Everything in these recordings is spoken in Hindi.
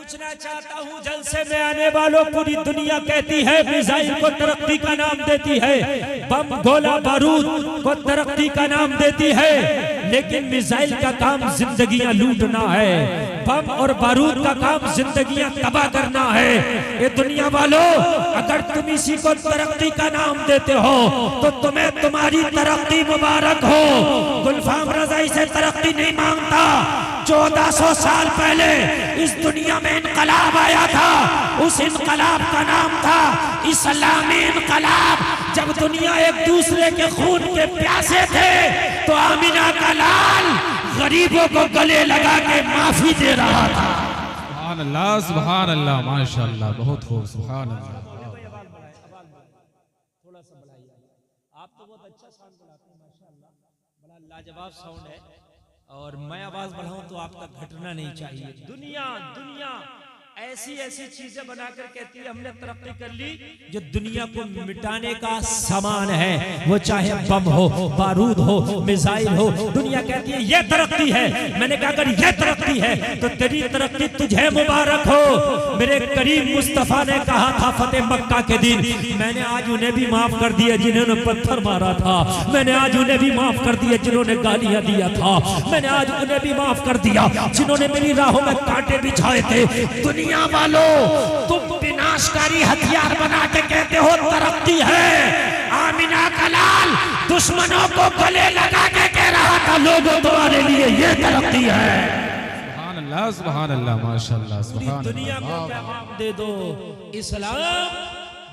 पूछना चाहता हूँ, जलसे में आने वालों पूरी दुनिया कहती है मिसाइल को तरक्की का नाम देती है, बम गोला बारूद को तरक्की का नाम देती है, लेकिन मिसाइल का काम जिंदगियां लूटना है, बम और बारूद का काम जिंदगियां तबाह करना है। ये दुनिया वालों, अगर तुम इसी को तरक्की का नाम देते हो तो तुम्हें तुम्हारी तरक्की मुबारक हो। गुलफाम रजा इसे तरक्की नहीं मांगता। 1400 साल पहले इस दुनिया में इनकलाब आया था, उस इनकलाब का नाम था इस्लामी इनकलाब। जब दुनिया एक दूसरे के खून के प्यासे थे तो आमिना का लाल गरीबों को गले लगा के माफी दे रहा था। सुभान अल्लाह, सुभान अल्लाह, माशाअल्लाह, बहुत खूब, सुभान अल्लाह। थोड़ा सा बढ़ाइए, आप तो बहुत अच्छा साउंड बुलाते हैं माशाअल्लाह, बड़ा लाजवाब साउंड है, और मैं आवाज बढ़ाऊं तो आपका घटना नहीं चाहिए। दुनिया ऐसी ऐसी चीजें बनाकर कहती है हमने तरक्की कर ली, जो दुनिया को मिटाने का सामान है, वो चाहे बम हो, बारूद हो, मिसाइल हो, दुनिया कहती है ये तरक्की है। मैंने कहा अगर ये तरक्की है तो तेरी तरक्की तुझे मुबारक हो। मेरे करीम मुस्तफा ने कहा था फतेह मक्का के दिन, मैंने आज उन्हें भी माफ कर दिया जिन्होंने पत्थर मारा था, मैंने आज उन्हें भी माफ कर दिया जिन्होंने गालियां दिया था, मैंने आज उन्हें भी माफ कर दिया जिन्होंने मेरी राहों में कांटे बिछाए थे। दुनिया वालों, तुम विनाशकारी हथियार बना के कहते हो तरक्की है। आमिना का लाल दुश्मनों को गले लगा के कह रहा था लोगों तुम्हारे लिए ये तरक्की है। सुभान अल्लाह, सुभान अल्लाह, माशाअल्लाह, सुभान दुनिया को पैगाम दे दो, इस्लाम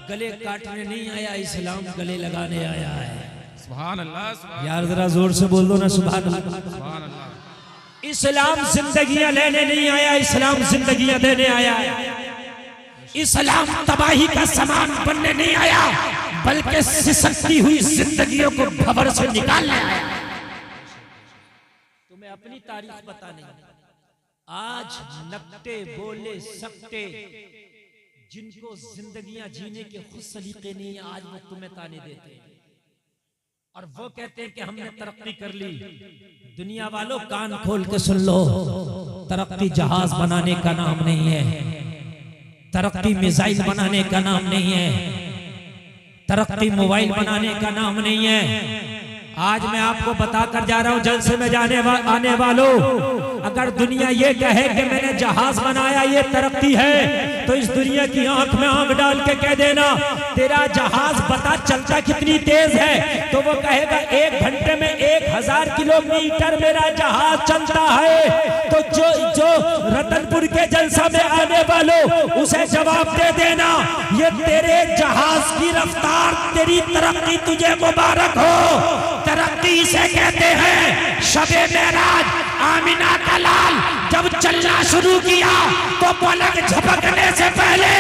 गले काटने नहीं आया, इस्लाम गले लगाने आया है। सुभान अल्लाह, यार जरा जोर से बोल दो ना सुभान अल्लाह। सुभान अल्लाह। इस्लाम जिंदगियां लेने नहीं आया, इस्लाम जिंदगियां देने आया है। इस्लाम तबाही का सामान बनने नहीं आया, बल्कि सिसकती हुई जिंदगियों को भंवर से निकालने आया। तुम्हें अपनी तारीफ पता नहीं। आज नकटे बोले सकते जिनको जिंदगियां जीने के खुद सलीके नहीं, आज वो तुम्हें ताने देते हैं और वो कहते हैं कि हमने तरक्की कर ली। दुनिया वालों कान खोल के सुन लो, तरक्की जहाज बनाने का नाम नहीं है, तरक्की मिसाइल बनाने का नाम नहीं है, तरक्की मोबाइल बनाने का नाम नहीं है। आज मैं आपको बताकर जा रहा हूं, जलसे में आने वालों, अगर दुनिया ये कहे कि मैंने जहाज बनाया ये तरक्की है, तो इस दुनिया की आंख में आंख डाल के कह देना तेरा जहाज बता चलता कितनी तेज है, तो वो कहेगा 1 घंटे में 1000 किलोमीटर मेरा जहाज चलता है। तो जो रतनपुर के जलसा में आने वालों, उसे जवाब दे देना ये तेरे जहाज की रफ्तार, तेरी तरक्की तुझे मुबारक हो। तरक्की इसे कहते हैं। शबे मेराज आमिना का लाल जब चलना शुरू किया तो पलक झपकने से पहले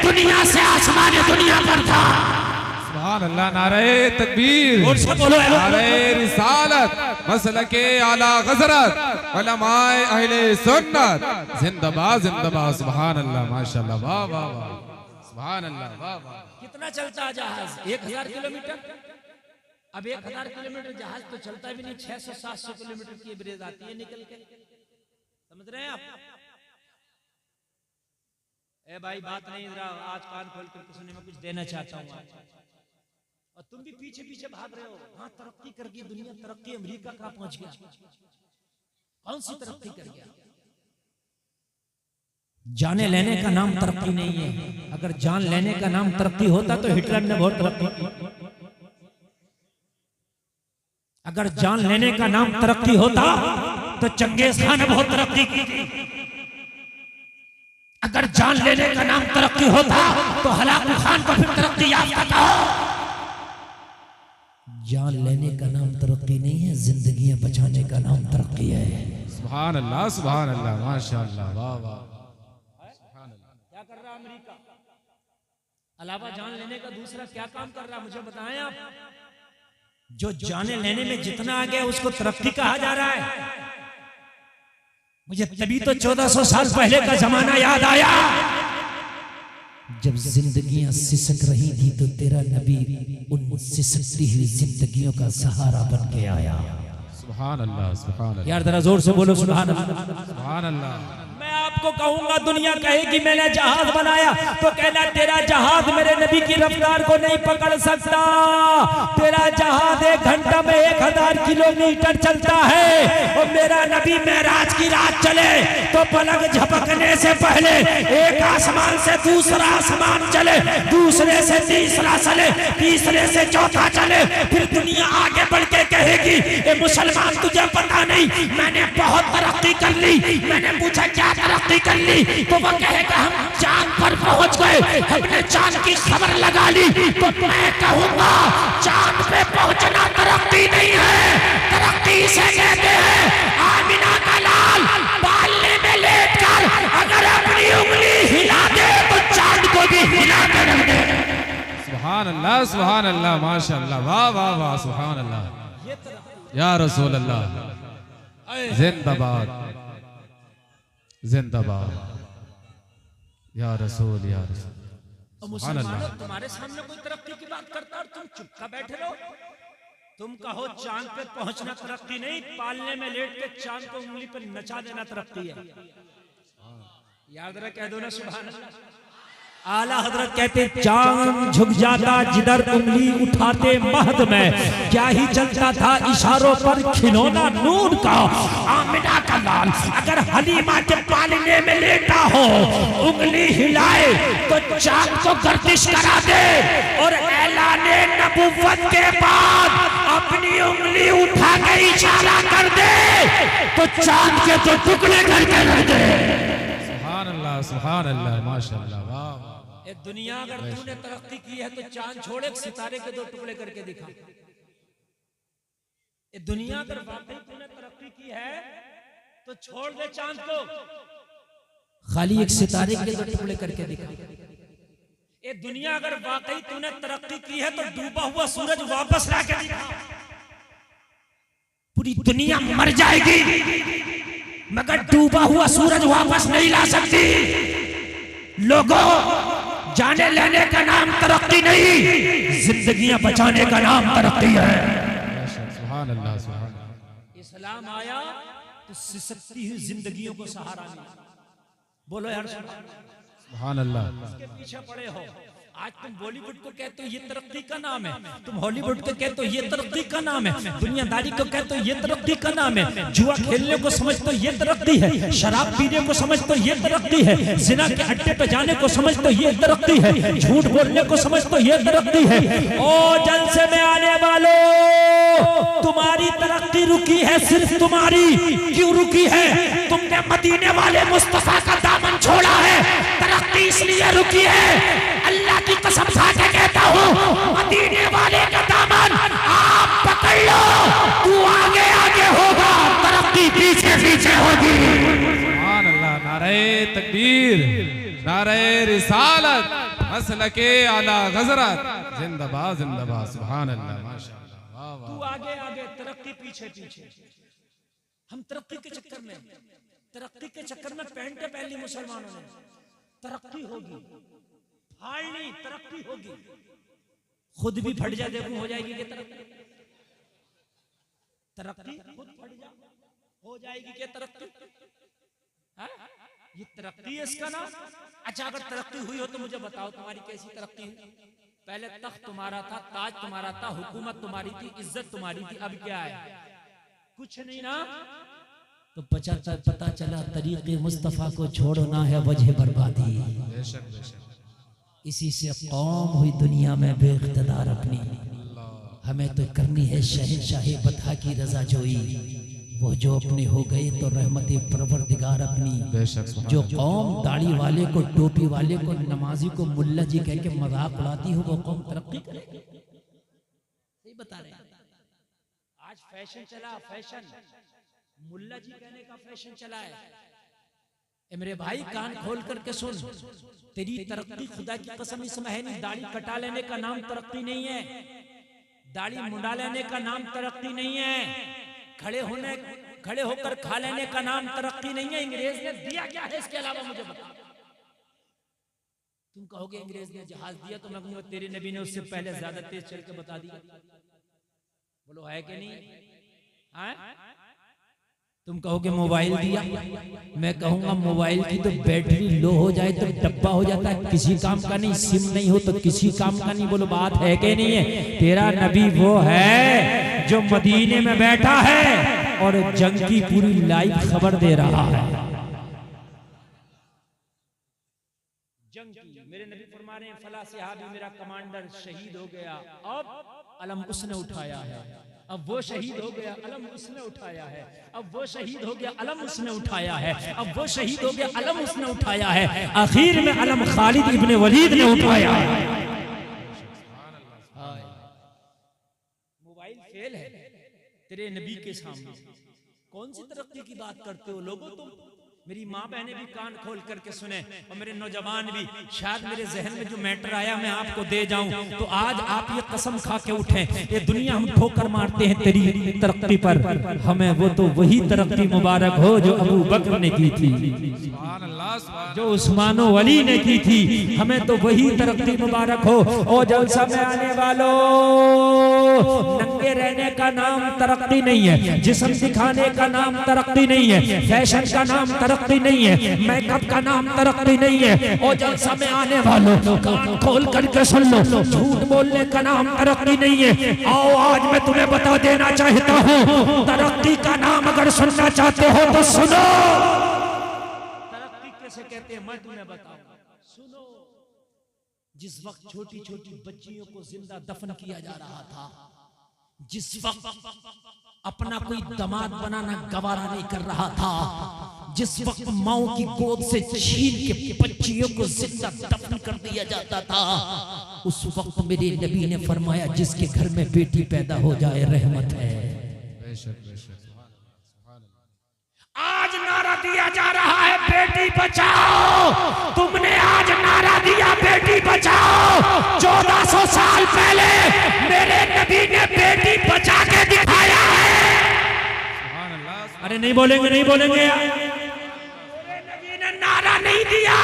दुनिया से आसमान दुनिया पर था। सुभान अल्लाह, नारे तकबीर, नारे रिसालत, मसलके आला गजरत, उलमाए अहले सुन्नत, जिंदाबाद जिंदाबाद। सुभान अल्लाह, माशाअल्लाह, वाह वाह वाह, सुभान अल्लाह, वाह वाह। कितना चलता जहाज? 1000 किलोमीटर। अब 1000 किलोमीटर जहाज तो चलता भी नहीं, 600-700 किलोमीटर की एवरेज आती है निकल के। समझ रहे हैं आप? ए भाई बात नहीं, जरा आज कान खोल कर सुनने में कुछ देना चाहता हूँ। और तुम भी पीछे पीछे भाग रहे हो। हाँ तरक्की कर गई दुनिया, तरक्की अमेरिका कहाँ पहुंच गया? कौन सी तरक्की कर गया? जाने लेने का नाम तरक्की नहीं है। अगर जान लेने का नाम तरक्की होता तो हिटलर ने बहुत तरक्की की। अगर जान लेने का नाम तरक्की होता तो चंगेज खान ने बहुत तरक्की की। अगर जान लेने का नाम तरक्की होता तो हलाकू खान को फिर तरक्की याफ्ता कहो। जान लेने का नाम तरक्की नहीं है, जिंदगियां बचाने का नाम तरक्की है। सुभान अल्लाह, सुभान अल्लाह, माशाअल्लाह, वाह वाह। क्या कर रहा अमेरिका? अलावा जान लेने का दूसरा क्या काम कर रहा, मुझे बताएं आप। जो जाने लेने में जितना आ गया उसको तरक्की कहा जा रहा है। मुझे तभी तो 1400 साल पहले का जमाना याद आया, जब जिंदगियां सिसक रही थी तो तेरा नबी उन सिसकती हुई जिंदगियों का सहारा बन के आया। सुभान अल्लाह, सुभान अल्लाह। यार जरा जोर से बोलो सुभान अल्लाह, सुभान अल्लाह। मैं आप आपको कहूंगा, दुनिया कहेगी मैंने जहाज बनाया, तो कहना तेरा जहाज मेरे नबी की रफ्तार को नहीं पकड़ सकता। तेरा जहाज 1 घंटा में 1000 किलोमीटर चलता है, और मेरा नबी मेराज की रात चले तो पलक झपकने से पहले एक आसमान से दूसरा आसमान चले, दूसरे से तीसरा चले, तीसरे से चौथा चले। फिर दुनिया आगे बढ़ के कहेगी ए मुसलमान तुझे पता नहीं मैंने बहुत तरक्की कर ली। मैंने पूछा क्या तरक्की कर ली, तो वो कहेगा हम चांद पर पहुंच गए, हमने चांद की खबर लगा ली। तो मैं कहूंगा चांद पे पहुंचना तरक्की नहीं है, तरक्की से कहते हैं आमिना का लाल पालने में लेटकर अगर अपनी उंगली हिला दे तो चांद को भी हिला के रख दे। सुभान अल्लाह, माशाअल्लाह, वाह वाह वाह, सुभान अल्लाह, या रसूल अल्लाह, जिंदाबाद जिंदाबाद, या रसूल, या रसूल। मुसलमानों तुम्हारे सामने कोई तरक्की की बात करता और तुम चुपका बैठे रहो। तुम कहो चांद पे पहुंचना तरक्की नहीं, पालने में लेट के चांद को उंगली पर नचा देना तरक्की है। याद रख, कह दो ना सुभान अल्लाह। आला हजरत कहते चांद झुक जाता जिधर उंगली उठाते महद में, क्या ही चलता था इशारों पर खिलौना नूर का। आमिना का लाल अगर हलीमा के पालने में लेटा हो, उंगली हिलाए तो चांद को गर्दिश करा दे, और ऐलाने नबुव्वत के बाद अपनी उंगली उठा के इशारा कर दे तो चांद के तो टुकड़े करके रख दे। सुभान अल्लाह, माशाअल्लाह, वाह। ए दुनिया अगर तूने तरक्की की है तो चांद छोड़े सितारे के 2 टुकड़े करके दिखा। ए दुनिया अगर वाकई तूने तरक्की की है तो छोड़ दे चांद को, खाली एक सितारे के 2 टुकड़े करके दिखा। ए दुनिया अगर वाकई तूने तरक्की की है तो डूबा हुआ सूरज वापस ला के दिखा। पूरी दुनिया मर जाएगी मगर डूबा हुआ सूरज वापस नहीं ला सकती। लोगों, जाने लेने का नाम तरक्की नहीं, जिंदगियां बचाने का नाम तरक्की है। सुभान अल्लाह, सुभान अल्लाह। इस्लाम आया तो सिसकती हुई जिंदगियों को सहारा मिला। बोलो यार सुभान अल्लाह। इसके पीछे पड़े हो। आज तुम बॉलीवुड को कहते हो ये तरक्की का नाम है, तुम हॉलीवुड को कहते हो ये तरक्की का नाम है, दुनियादारी को कहते हो ये तरक्की का नाम है, जुआ खेलने को समझते हो ये तरक्की है, शराब पीने को समझते हो ये तरक्की है, जिना के अड्डे पे जाने को समझते हो ये तरक्की है, झूठ बोलने को समझते हो ये तरक्की है। ओ जलसे में आने वालों, तुम्हारी तरक्की रुकी है, सिर्फ तुम्हारी। क्यों रुकी है? तुमने मदीने वाले मुस्तफा का दामन छोड़ा है, तरक्की इसलिए रुकी है। अल्लाह की कसम खा के कहता हूँ, मदीने वाले का दामन आप पकड़ लो, तू आगे आगे होगा, तरक्की पीछे पीछे होगी। सुभान अल्लाह, नारे तकबीर, नारे रिसालत, मसलके आला गजरत, जिंदाबाद जिंदाबाद, सुभान अल्लाह, माशाअल्लाह, वाह वाह। तू आगे आगे, तरक्की पीछे पीछे। हम तरक्की के चक्कर में पैंटे पहन ली मुसलमानों ने। तरक्की होगी, फाड़नी तरक्की होगी, खुद भी फट जा देखो हो जाएगी कि तरक्की खुद फट जा हो जाएगी क्या तरक्की? ये तरक्की है इसका नाम। अच्छा अगर तरक्की हुई हो तो मुझे बताओ तुम्हारी कैसी तरक्की हुई? पहले तख्त तुम्हारा था, ताज तुम्हारा था, हुकूमत तुम्हारी थी, इज्जत तुम्हारी थी, अब क्या है? कुछ नहीं ना। तो पता चला तरीके मुस्तफा को छोड़ना है वजह बर्बादी। बेशक बेशक। इसी से कौम हुई दुनिया में बेइख्तिदार अपनी। हमें तो करनी है शहंशाही बता की रजा जोई, वो जो अपने हो गए तो रहमत परवरदिगार अपनी। जो कौम दाढ़ी वाले को, टोपी वाले को, नमाजी को मुल्ला जी कह के मजाक उड़ाती हो, वो कौम तरक्की करेगी? सही बता रहे हैं। आज फैशन चला, फैशन मुल्ला जी कहने का फैशन चला है। मेरे भाई कान खोल करके सुन, तेरी तरक्की खुदा की कसम इसमें है नहीं। दाढ़ी कटा लेने का नाम तरक्की नहीं है, दाढ़ी मुंडा लेने का नाम तरक्की नहीं है, खड़े होकर खा लेने का नाम तरक्की नहीं है। अंग्रेज ने दिया क्या है इसके अलावा मुझे बता। तुम कहोगे अंग्रेज ने जहाज दिया, तो मैं कहूंगा तेरे नबी ने उससे पहले ज्यादा तेज चल के बता दिया। बोलो है कि नहीं? तुम कहोगे मोबाइल दिया, मैं कहूंगा मोबाइल की तो बैटरी लो हो जाए तो डब्बा हो जाता है, किसी काम का नहीं। सिम नहीं हो तो किसी काम का नहीं। बोलो बात है कि नहीं है? तेरा नबी वो है जो मदीने में बैठा है और जंग की पूरी लाइव खबर दे रहा है। जंग की मेरे नबी फरमा रहे हैं फला सहाबी मेरा कमांडर शहीद हो गया, अब अलम उसने उठाया है। अब वो शहीद हो गया, अलम उसने उठाया है। अब वो शहीद हो गया, अलम उसने उठाया है। अब वो शहीद हो गया, अलम उसने उठाया है। आखिर में अलम खालिद इब्ने वलीद ने उठाया है। मोबाइल फेल है तेरे नबी के सामने। कौन सी तरक्की की बात करते हो लोगों तुम? मेरी माँ बहनें भी कान खोल करके सुने और मेरे नौजवान भी। शायद मेरे जहन में जो मैटर आया मैं आपको दे जाऊं, तो आज आप ये कसम खा के उठें, ये दुनिया हम ठोकर मारते हैं तेरी तरक्की पर, हमें वो तो वही तरक्की मुबारक हो जो अबू बकर ने की थी, जो उस्मानो वली ने की थी। हमें तो वही तरक्की मुबारक हो। और जलसा में आने वालों, नंगे रहने का नाम तरक्की नहीं है, जिस्म दिखाने का नाम तरक्की नहीं है, फैशन का नाम तरक्की नहीं है, मेकअप का नाम तरक्की नहीं है। और जलसा में आने वालों कान खोल करके सुन लो, झूठ बोलने का नाम तरक्की नहीं है। आओ आज मैं तुम्हें बता देना चाहता हूँ, तरक्की का नाम अगर सुनना चाहते हो तो सुनो। तरक्की कैसे कहते हैं मैं तुम्हें बताऊंगा, सुनो। जिस वक्त छोटी छोटी बच्चियों को जिंदा दफन किया जा रहा था, जिस वक्त अपना कोई दामाद बनाना गवारा नहीं कर रहा था, जिस वक्त माओ की गोद से छीन के बच्चियों को जिंदा दफन कर दिया जाता था, उस वक्त मेरे नबी ने फरमाया जिसके घर में बेटी पैदा हो जाए रहमत है। आज नारा दिया जा रहा है बेटी बचाओ। तुमने आज नारा दिया बेटी बचाओ। 1400 साल पहले मेरे नबी ने बेटी बचा के दिखाया है। अरे नहीं बोलेंगे, नहीं बोलेंगे। मेरे नबी ने नारा नहीं दिया,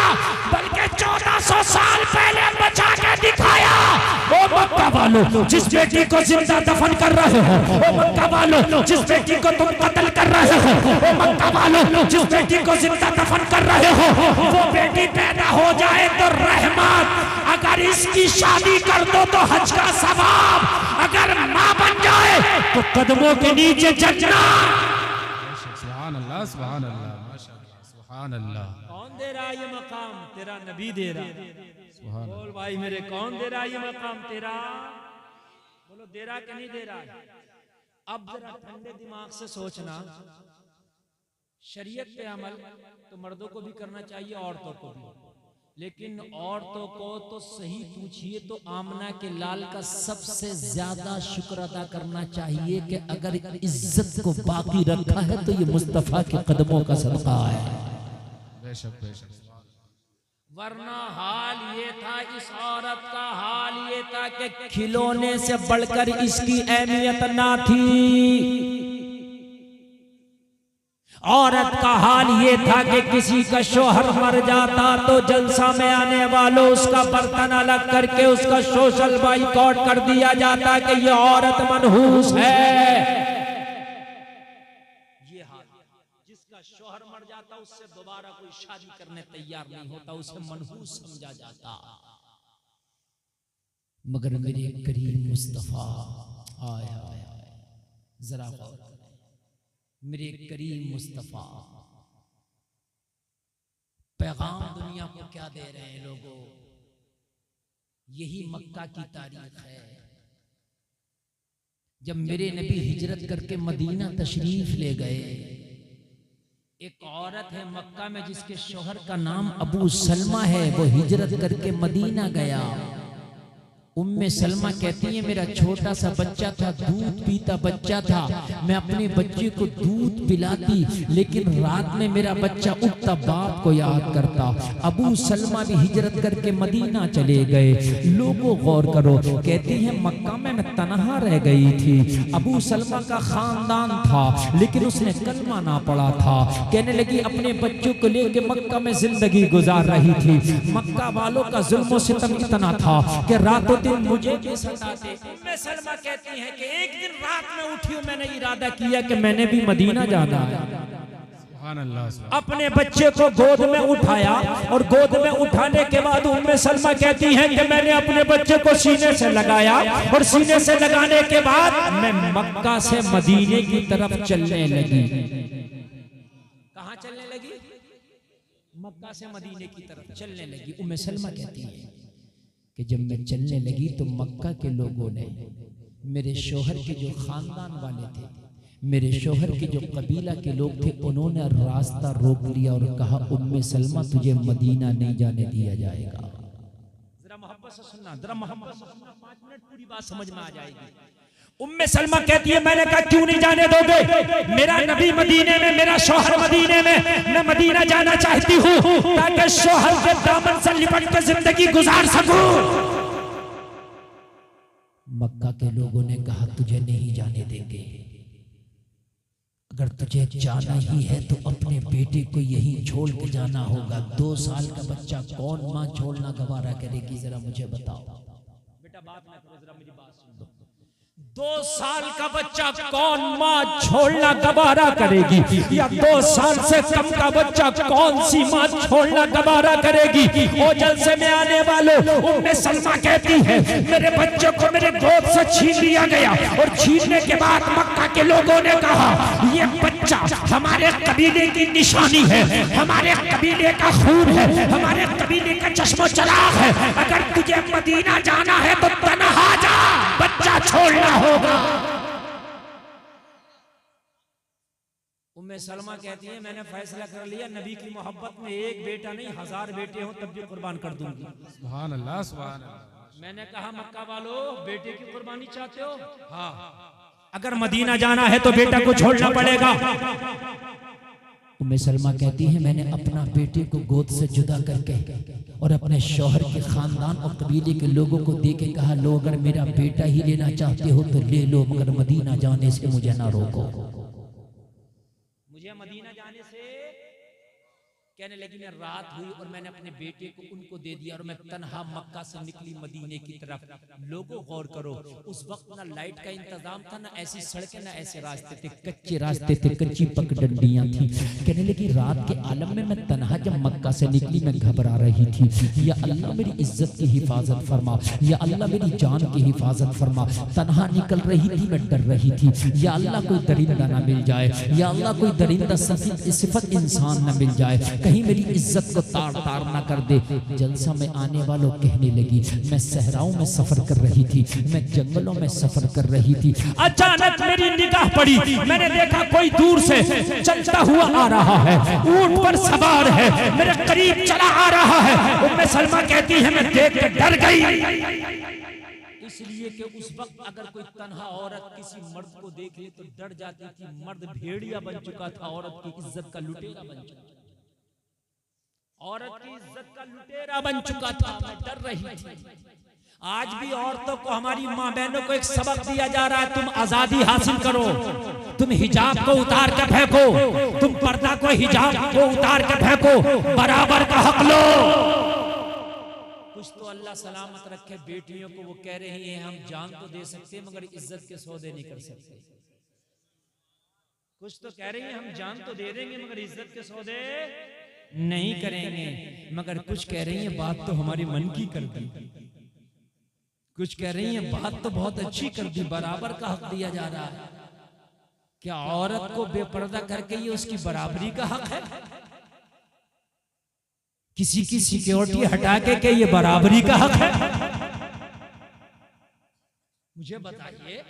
बल्कि 1400 साल पहले बचा के दिखाया। ओ मक्का वालों, जिस बेटी को जिंदा दफन कर रहे हो, ओ मक्का वालों, जिस बेटी को तुम कत्ल कर रहे हो, ओ मक्का वालों, जिस बेटी को जिंदा दफन कर रहे हो, वो बेटी पैदा हो जाए तो रहमत। अगर इसकी शादी कर दो तो हज का सवाब। अगर माँ बन जाए तो कदमों के नीचे जन्नत। सुभान अल्लाह, सुभान अल्लाह, माशाअल्लाह, सुभान अल्लाह। कौन दे रहा ये मकाम? तेरा नबी दे रहा। बोल भाई मेरे, कौन दे रहा ये मकाम? तेरा। बोलो दे रहा कि नहीं दे रहा? अब जरा ठंडे दिमाग से सोचना, शरीयत पे अमल तो मर्दों को भी करना चाहिए, औरतों को भी, लेकिन औरतों को तो सही पूछिए तो आमना के लाल का सबसे ज्यादा शुक्र अदा करना चाहिए कि अगर इज्जत को बाकी रखा है तो ये मुस्तफा के कदमों का सदका है। बेशक बेशक। वरना हाल ये था, इस औरत का हाल ये था कि खिलौने से बढ़कर इसकी अहमियत ना थी। औरत का हाल ये था कि किसी का शोहर मर जाता तो जलसा में आने वालों उसका बर्तन अलग करके उसका सोशल बाइकआउट कर दिया जाता कि ये औरत मनहूस है। ये हाल, जिसका शोहर मर जाता उससे दोबारा कोई शादी करने तैयार नहीं होता, उसे मनहूस समझा जाता। मगर मेरे करीम मुस्तफा, हाय हाय, जरा मेरे करीम मुस्तफा पैगाम दुनिया को क्या दे रहे हैं लोगों? यही मक्का की तारीख है जब मेरे नबी हिजरत करके मदीना तशरीफ ले गए। एक औरत है मक्का में जिसके शोहर का नाम अबू सलमा है, वो हिजरत करके मदीना गया। उम्मे सलमा कहती है मेरा छोटा सा बच्चा था, दूध पीता बच्चा था, मैं अपने बच्चे को दूध पिलाती, लेकिन रात में मेरा बच्चा उठता बाप को याद करता। अबू सलमा भी हिजरत करके मदीना चले गए। लोगों गौर करो, कहती है मक्का में मैं तनहा रह गई थी। अबू सलमा का खानदान था लेकिन उसने कलमा ना पढ़ा था। कहने लगी अपने बच्चों को लेकर मक्का में जिंदगी गुजार रही थी। मक्का वालों का जुल्म सितम इतना था कि रातों दिन मुझे भी सताते। उम्मे सलमा कहती हैं कि एक दिन रात में उठी हूं, मैंने इरादा किया कि मैंने भी मदीना जाना है। अपने बच्चे को गोद में उठाया और गोद में उठाने के बाद उम्मे सलमा कहती हैं कि मैंने अपने बच्चे को सीने से लगाया और सीने से लगाने के बाद मैं मक्का से मदीने की तरफ चलने लगी। कहां चलने लगी? मक्का से मदीने की तरफ चलने लगी। उम्मे सलमा कहती है कि जब मैं चलने लगी तो मक्का के लोगों ने, मेरे शोहर के जो खानदान वाले थे, मेरे शोहर के जो कबीला के लोग थे, उन्होंने रास्ता रोक लिया और कहा उम्मे सलमा तुझे मदीना नहीं जाने दिया जाएगा। जरा मोहब्बत से सुनना, जरा मोहब्बत से सुनना, 5 मिनट पूरी बात समझ में आ जाएगी। उम्मे सलमा कहती है मैंने कहा क्यों नहीं जाने दोगे? मेरा नबी मदीने में, मेरा शोहर मदीने में, मैं मदीना जाना चाहती हूँ ताकि शोहर के दामन से लिपट के जिंदगी गुजार सकूं। मक्का के लोगों ने कहा तुझे नहीं जाने देंगे। अगर तुझे जाना ही है तो अपने बेटे को यहीं छोड़ के जाना होगा। 2 साल का बच्चा कौन माँ छोड़ना गवारा करेगी? जरा मुझे बताओ। बेटा बात ना करो, जरा मेरी बात सुन लो। 2 साल का बच्चा कौन माँ छोड़ना गवारा करेगी? या 2 साल से कम का बच्चा कौन सी माँ छोड़ना गवारा करेगी? ओ जलसे में आने वालों, उम्मे सलमा कहती है मेरे बच्चे को मेरे गोद से छीन लिया गया और छीनने के बाद मक्का के लोगों ने कहा ये बच्चा हमारे कबीले की निशानी है, हमारे कबीले का खून है, हमारे कबीले का चश्मो चराग है। अगर तुझे मदीना जाना है तो तन्हा जा, बच्चा छोड़ना होगा। उम्मे सलमा कहती है मैंने फैसला कर लिया, नबी की मोहब्बत में एक बेटा नहीं 1000 बेटे हो तब भी कुर्बान कर दूंगी। सुभान अल्लाह, सुभान अल्लाह। मैंने कहा मक्का वालों बेटे की कुर्बानी चाहते हो? हाँ, अगर मदीना जाना है तो बेटा को छोड़ना पड़ेगा। उम्मे सलमा कहती है मैंने अपना बेटे को गोद से जुदा करके और अपने शौहर के खानदान और कबीले के लोगों को दे के कहा लो अगर मेरा बेटा ही लेना चाहते हो तो ले लो, मगर मदीना जाने से मुझे ना रोको। मुझे मदीना जाने से कहने लगी मैं रात हुई और मैंने अपने बेटे को उनको दे दिया और मैं तन्हा मक्का से निकली मदीने की तरफ। लोगों गौर करो, उस वक्त ना लाइट का इंतजाम था, ना ऐसी सड़कें, ना ऐसे रास्ते थे, कच्चे रास्ते थे, कच्ची पगडंडियां थी। कहने लगी रात के आलम में मैं तन्हा जब मक्का से निकली मैं घबरा रही थी। या अल्लाह मेरी इज्जत की हिफाजत फरमा, या अल्लाह मेरी जान की हिफाजत फरमा। तन्हा निकल रही थी, मैं डर रही थी। या अल्लाह कोई दरिंदा ना मिल जाए, या अल्लाह कोई दरिंदा सिफत इंसान ना मिल जाए, कहीं मेरी इज्जत को तार तार ना कर दे। जलसा में आने वालों कहने लगी मैं सहराओं में सफर कर रही थी, मैं जंगलों में सफर कर रही थी, अचानक मेरी निगाह पड़ी, मैंने देखा कोई दूर से चलता हुआ आ रहा है, ऊंट पर सवार है, मेरे करीब चला आ रहा है। उम्मे सलमा कहती है मैं देख के डर गई, इसलिए कि उस वक्त अगर कोई तन्हा औरत किसी मर्द को देख ले तो डर जाती थी। मर्द भेड़िया बन चुका था, औरत की इज्जत का लुटेरा बन चुका था, औरत की इज्जत का लुटेरा बन चुका था, मैं डर रही थी। आज भी औरतों को, हमारी माँ बहनों को एक सबक दिया जा रहा है, तुम आजादी हासिल करो, तुम हिजाब को उतार कर फेंको, तुम पर्दा को हिजाब को उतार कर फेंको, बराबर का हक लो। कुछ तो अल्लाह सलामत रखे बेटियों को, वो कह रही हैं हम जान तो दे सकते मगर इज्जत के सौदे नहीं कर सकते। कुछ तो कह रही हैं हम जान तो दे देंगे मगर इज्जत के सौदे नहीं करेंगे। मगर कुछ कह रही हैं बात तो हमारी मन की कर दी, कुछ कह रही हैं बात तो बहुत अच्छी कर दी, बराबर का हक दिया जा रहा है। क्या औरत को बेपर्दा करके ये उसकी बराबरी का हक है? किसी की सिक्योरिटी हटा के ये बराबरी का हक है? मुझे बताइए,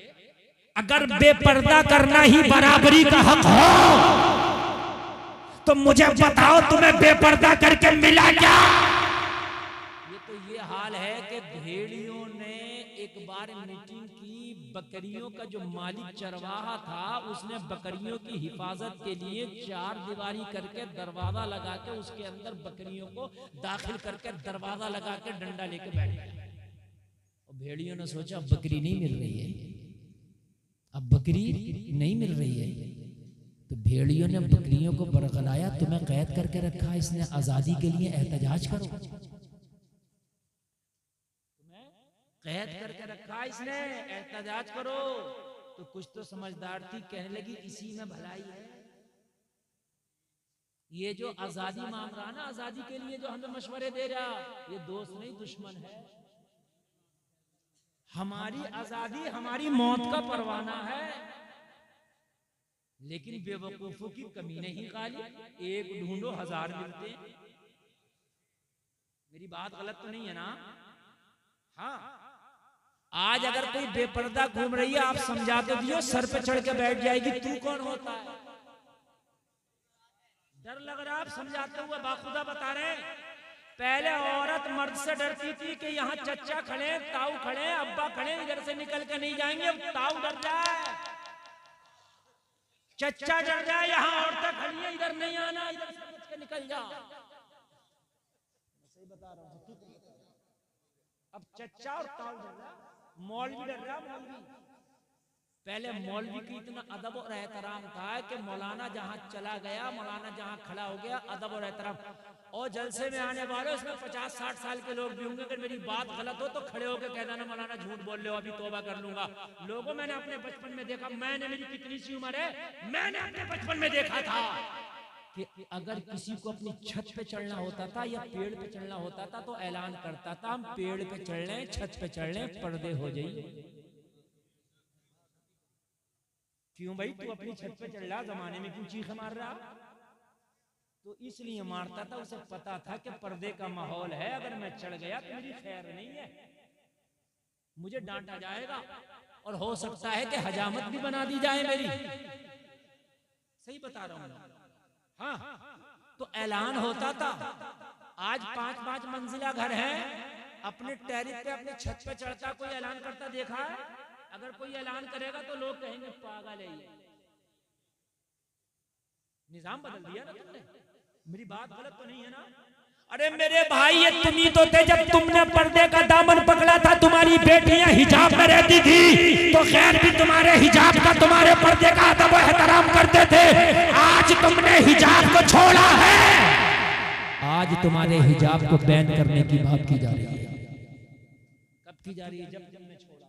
अगर बेपर्दा करना ही बराबरी का हक हो तो मुझे बताओ तुम्हें बेपर्दा करके मिला क्या? ये तो ये हाल है कि भेड़ियों ने एक बार मीटिंग की, बकरियों का जो मालिक चरवाहा था उसने बकरियों की हिफाजत के लिए 4 दीवारी करके दरवाजा लगा के उसके अंदर बकरियों को दाखिल करके दरवाजा लगा के डंडा लेके बैठ गया। और भेड़ियों ने सोचा अब बकरी नहीं मिल रही है, अब बकरी नहीं मिल रही है, तो भेड़ियों ने बकरियों को बरगलाया, तुम्हें कैद करके रखा, इसने आजादी के लिए एहतजाज करो, तुम्हें कैद करके रखा इसने, एहतजाज करो। तो कुछ तो समझदार थी, कहने लगी इसी में भलाई है, ये जो आजादी मांग रहा ना, आजादी के लिए जो हमें मशवरे दे रहा, ये दोस्त नहीं दुश्मन है। हमारी आजादी हमारी मौत का परवाना है, लेकिन बेवकूफों की कमी नहीं खाली, एक ढूंढो हजार मिलते हैं। मेरी बात गलत तो नहीं है ना? हाँ, आज अगर कोई बेपर्दा घूम रही है, आप समझा तो दियो, सर पे चढ़ के बैठ जाएगी, तू कौन होता है? डर लग रहा, आप समझाते हुए बाखुदा बता रहे। पहले औरत मर्द से डरती थी कि यहाँ चच्चा खड़े, ताऊ खड़े, अब्बा खड़े, इधर से निकल के नहीं जाएंगे। अब ताऊ डर जाए, चच्चा डर जाए, यहाँ औरतें खड़ी है, इधर नहीं आना, इधर से बच के निकल जा। सही बता रहा हूँ। अब चच्चा और ताऊ डर रहा, मौलवी डर रहा। मौलवी पहले मौलवी की इतना अदब और एहतराम था कि मौलाना जहां चला गया, मौलाना जहां खड़ा हो गया, अदब और एहतराम। और जलसे में आने वाले उसमें 50-60 साल के लोग भी होंगे, अगर मेरी बात गलत हो तो खड़े होकर कह देना मौलाना झूठ बोल रहे हो, अभी तौबा कर लूंगा। लोगों, मैंने अपने बचपन में देखा, मैंने, मेरी कितनी सी उम्र है, मैंने अपने बचपन में देखा था कि अगर किसी को अपनी छत पे चढ़ना होता था या पेड़ पे चढ़ना होता था तो ऐलान करता था, हम पेड़ पे चढ़ रहे हैं, छत पे चढ़ रहे हैं, पर्दे हो जाइए। क्यों भाई, तू अपनी छत पे चढ़ रहा, जमाने में क्यों चीख मार रहा? तो इसलिए मारता था, उसे पता था कि पर्दे का माहौल है, अगर मैं चढ़ गया तो मेरी खैर नहीं है, मुझे डांटा जाएगा और हो सकता है कि हजामत भी बना दी जाए मेरी। सही बता रहा हूं। हाँ, तो ऐलान होता था। आज 5-5 मंजिला घर है, अपने टेरिस पे, अपने छत पे चढ़ता कोई ऐलान करता देखा है? अगर कोई ऐलान करेगा तो लोग कहेंगे पागल है ये। निजाम बदल दिया ना तुमने। मेरी बात गलत तो नहीं है ना? अरे मेरे भाई, ये तुम ही तो थे जब तुमने पर्दे का दामन पकड़ा था। तुम्हारी बेटियां हिजाब में रहती थी तो खैर भी तुम्हारे हिजाब का, तुम्हारे पर्दे का अदब एहतराम करते थे। आज तुमने हिजाब को छोड़ा है, आज तुम्हारे हिजाब को बैन करने की बात की जा रही है। कब की जा रही है? जब तुमने छोड़ा।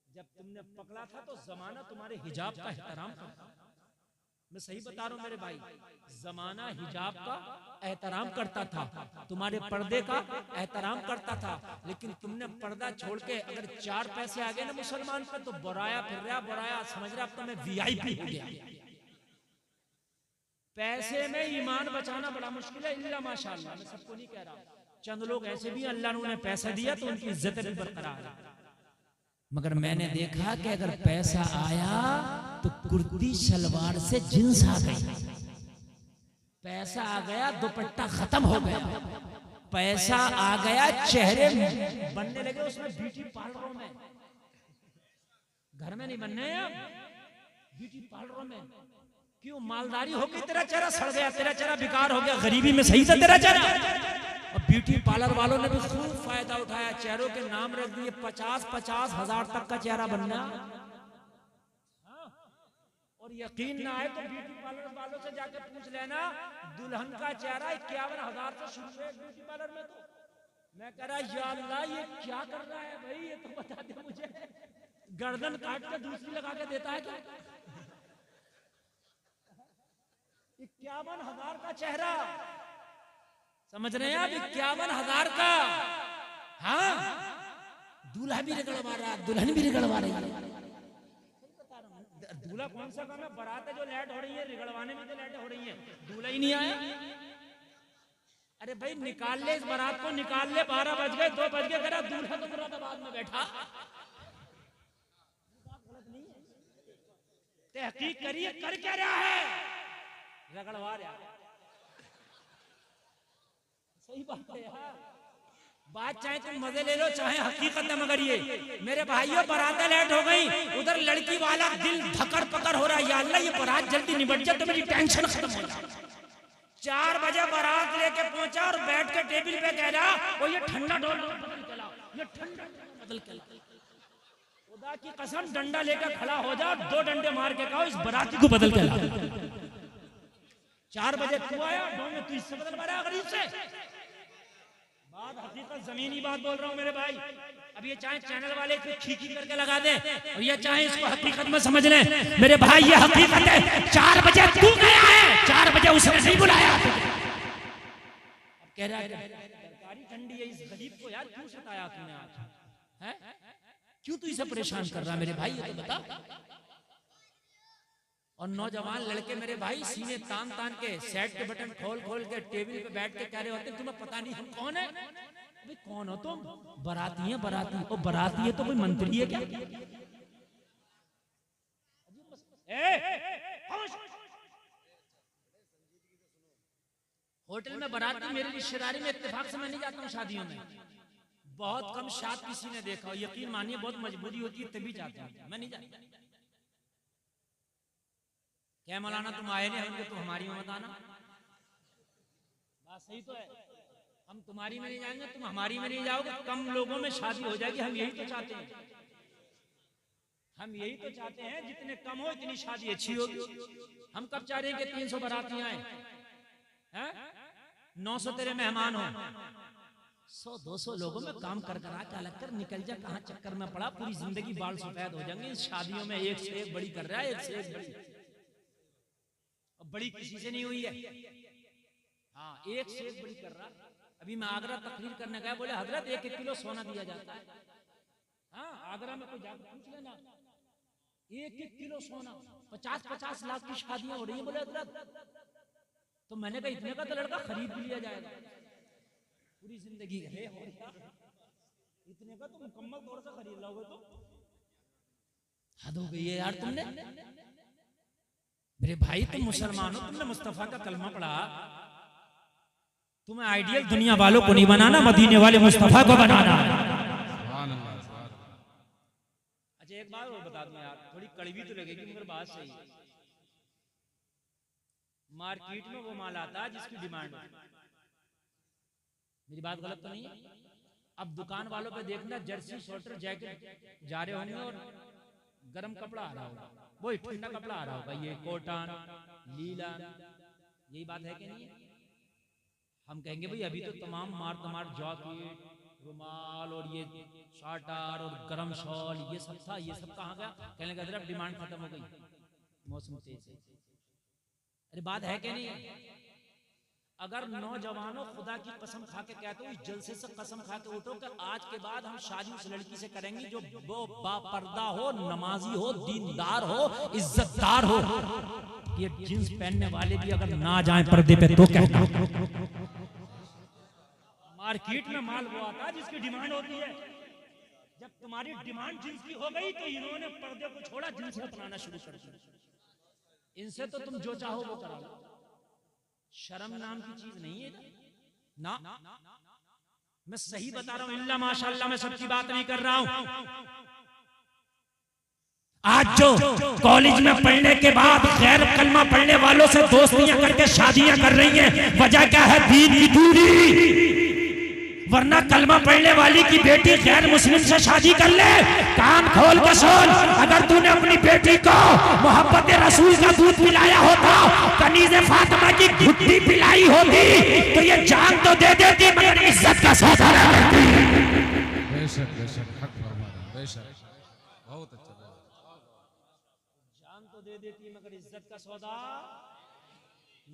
जब तुमने पकड़ा था तो जमाना तुम्हारे हिजाब का एहतराम करता। मैं सही बता रहा हूं मेरे भाई, जमाना हिजाब का एहतराम करता था, तुम्हारे पर्दे का एहतराम करता था। लेकिन तुमने पर्दा छोड़ के अगर 4 पैसे आ गए ना मुसलमान पर तो बुराया फिर रहा, बुराया समझ रहा, अब तो मैं वीआईपी हो गया। पैसे में ईमान बचाना बड़ा मुश्किल है, इल्ला माशाअल्लाह। मैं सबको नहीं कह रहा, चंद लोग ऐसे भी अल्लाह ने उन्हें पैसा दिया तो उनकी इज्जत भी बरकरार है। मगर मैंने देखा कि अगर पैसा आया तो कुर्ती सलवार से जींस आ गई, पैसा आ गया दुपट्टा खत्म हो गया, पैसा आ गया चेहरे बनने लगे उसमें ब्यूटी पार्लरों में। घर में नहीं बनने हैं, ब्यूटी पार्लरों में। क्यों? मालदारी हो गई, तेरा चेहरा सड़ गया, तेरा चेहरा बेकार हो गया, गरीबी में सही था तेरा चेहरा। और ब्यूटी पार्लर वालों ने भी खूब फायदा उठाया, चेहरों के नाम रख दिए, 50-50 हजार तक का चेहरा बनना। और यकीन ना आए तो ब्यूटी पार्लर वालों से जाके पूछ लेना, दुल्हन का चेहरा 51,000 से शुरू है ब्यूटी पार्लर में। तो मैं कह रहा, या अल्लाह ये क्या कर रहा है भाई, ये तो बता दे मुझे। गर्दन काट के दूसरी लगा के देता है क्या? 51,000 का चेहरा, समझ रहे हैं आप? 51,000 का। हाँ, दूल्हा भी रगड़वा रहा, दुल्हन भी रगड़वा रही है। दूल्हा कौन सा काम है? बारातें जो लेट हो रही है, रिगड़वाने में तो लेट हो रही है, दूल्हा ही नहीं आया। अरे भाई निकाल ले इस बारात को, निकाल ले। 12 बज गए, 2 बज गए, करा दूल्हा तो मुरादाबाद में बैठा। तहकीक करिए, कर क्या रहा है? रगड़वा रहा है। सही बात है यार, बात चाहे तुम मजे ले लो चाहे हकीकत है। मगर ये मेरे भाइयों, बारातें लेट हो गई, उधर लड़की वाला दिल धकड़ पकड़ हो रहा है, या अल्लाह ये बारात जल्दी निपट जाए तो मेरी टेंशन खत्म हो जाए। 4 बजे बारात लेके पहुंचा और बैठ के टेबल पे कह रहा, वो ये ठंडा डोल बदल के लाओ, ये ठंडा बदल के लाओ। खुदा की कसम, डंडा लेकर खड़ा हो जाओ, 2 डंडे मार के कहो इस बाराती को बदल के लाओ। 4 बजे तू आया, 2 में तू इससे बदल मारा गरीब से। बात हकीकत जमीनी बात बोल रहा हूँ मेरे भाई। अब ये चाहे चैनल वाले इसको खींची करके लगा दे और ये चाहे इसको हकीकत में समझ लें मेरे भाई, ये हकीकत है। 4 बजे तू गया है, 4 बजे उसने नहीं बुलाया तुझे। अब कह रहा है तरकारी ठंडी है, इस गरीब को यार क्यों सताया तूने आज, हैं? क्यों तू इसे परेशान कर रहा मेरे भाई, ये तो बता। और नौजवान लड़के मेरे भाई सीने तान तान के सेट के बटन खोल खोल के टेबल पे बैठ के कह रहे होते तुम्हें पता नहीं हम कौन है। अबे कौन हो तुम? बाराती है, बाराती। ओ बाराती है तो कोई मंत्री है क्या? होटल में बाराती मेरी रिश्तेदारी में इत्तेफाक से मैं नहीं जाता हूँ शादियों में, बहुत कम शाद किसी ने देखा हो, यकीन मानिए बहुत मजबूरी होती है तभी जाता हूँ, मैं नहीं जाता। क्या मौलाना तुम आए नहीं होंगे तो हमारी में मत आना, बात सही तो है। हम तुम्हारी में नहीं जाएंगे, तुम हमारी में नहीं जाओगे, कम लोगों में शादी हो जाएगी। हम यही तो चाहते हैं, हम यही तो चाहते हैं जितने कम हो इतनी शादी अच्छी होगी। हम कब चाह रहे हैं कि 300 बारातियां आए, 900 तेरे मेहमान हो, 100-200 लोगों में काम कर कर क्या लग कर निकल जा, कहाँ चक्कर में पड़ा, पूरी जिंदगी बाल सफेद हो जाएंगे। इस शादियों में एक से एक बड़ी कर रहा है, एक से एक बड़ी, बड़ी किसी से नहीं हुई है। हाँ, एक से एक बड़ी कर रहा। अभी मैं आगरा तकरीर करने गया, बोले हजरत 1-1 किलो सोना दिया जाता है। हाँ, आगरा में कोई जाकर पूछ लेना, 1-1 किलो सोना, 50-50 लाख की शादियां हो रही है। बोले हजरत, तो मैंने कहा इतने का तो लड़का खरीद भी लिया जाएगा, पूरी जिंदगी है, इतने का तो मुकम्मल तौर से खरीद लोगे तो हद हो गई है यार। तुमने मेरे भाई तुम मुसलमान हो, तुमने मुस्तफा का कलमा पढ़ा, तुम्हें आइडियल दुनिया वालों को नहीं बनाना, मदीने वाले मुस्तफा को बनाना। अच्छा एक बात और बता दूं यार, थोड़ी कड़वी तो लगेगी मगर बात सही है। मार्केट में वो माल आता है जिसकी डिमांड है, मेरी बात गलत तो नहीं है? अब दुकान वालों पे देखना, जर्सी स्वेटर जैकेट जा रहे होंगे और गर्म कपड़ा आ रहा होगा, वो ठंडा कपड़ा आ रहा होगा, ये कॉटन लीलन, यही बात है कि नहीं है? हम कहेंगे भाई अभी तो तमाम मार जैकेट, रुमाल और ये शार्टर और गरम शॉल ये सब था, ये सब कहाँ गया? कहने लगा अब डिमांड खत्म हो गई, मौसम तेज है। अरे बात है कि नहीं? अगर नौजवानों खुदा की कसम खा के कहते हो, इस जलसे से कसम खा के उठो कि आज के बाद हम शादी उस लड़की से करेंगे जो वो बापर्दा हो, नमाजी हो, दीनदार हो, इज्जतदार हो। ये जींस पहनने वाले भी अगर ना जाएं पर्दे पे तो कहना। मार्केट में माल वो आता है जिसकी डिमांड होती है। जब तुम्हारी डिमांड जींस की हो गई तो इन्होंने पर्दे को छोड़ा, जींस को अपनाना शुरू कर दिया। इनसे तो तुम जो चाहो वो करा लो, शर्म नाम की चीज नहीं है ना। मैं सही बता रहा हूं, इल्ला माशाअल्लाह, मैं सबकी बात नहीं कर रहा हूं। आज जो कॉलेज में पढ़ने के बाद गैर कलमा पढ़ने वालों से दोस्तियां करके शादियां कर रही हैं, वजह क्या है? दीन की दूरी। वरना कलमा पढ़ने वाली की बेटी गैर मुस्लिम से शादी कर ले, कान खोल के सुन, अगर तूने अपनी बेटी को मोहब्बत रसूल का दूध पिलाया होता, कनीज़े फातिमा की घुट्टी पिलाई होती, तो ये जान तो दे देती मगर इज्जत का सौदा न करती। बेशक बेशक हक फरमाना, बेशक बहुत अच्छा, जान तो दे देती मगर इज्जत का सौदा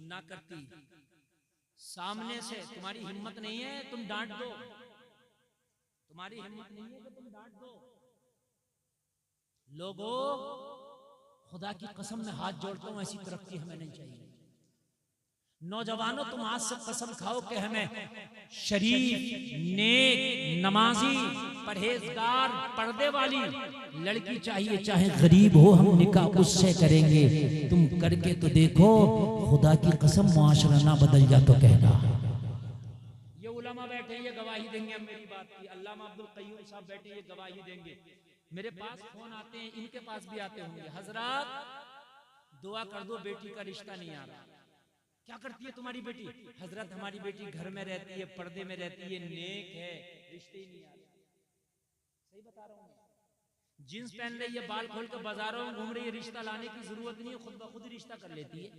ना करती। सामने से तुम्हारी हिम्मत नहीं है तुम डांट दो, तुम्हारी हिम्मत नहीं है कि तुम डांट दो। लोगों, खुदा की कसम में हाथ जोड़ता हूं, ऐसी तरक्की हमें नहीं चाहिए। नौजवानों, तुम आज से कसम खाओ कि हमें शरीफ, नेक, नमाजी, परहेजगार, पर्दे वाली लड़की चाहिए, चाहे गरीब हो, हम निकाह उससे करेंगे। तुम करके तो देखो, खुदा की कसम मुआशरा ना बदल जा तो कहना। ये उलमा बैठे ये गवाही देंगे अब मेरी बात की, अल्लामा अब्दुल कय्यूम साहब बैठे ये गवाही देंगे। मेरे पास फोन आते हैं, इनके पास भी आते होंगे, हजरत दुआ कर दो बेटी का रिश्ता नहीं आ रहा। क्या करती है तुम्हारी बेटी? हजरत हमारी बेटी घर में रहती है, पर्दे में रहती है, नेक है, रिश्ते ही नहीं आ रहे। सही बता रहा हूँ। जींस पहन रही है, बाल खोल कर बाजारों में घूम रही है, रिश्ता लाने की जरूरत नहीं है, खुद ब खुद ही रिश्ता कर लेती है।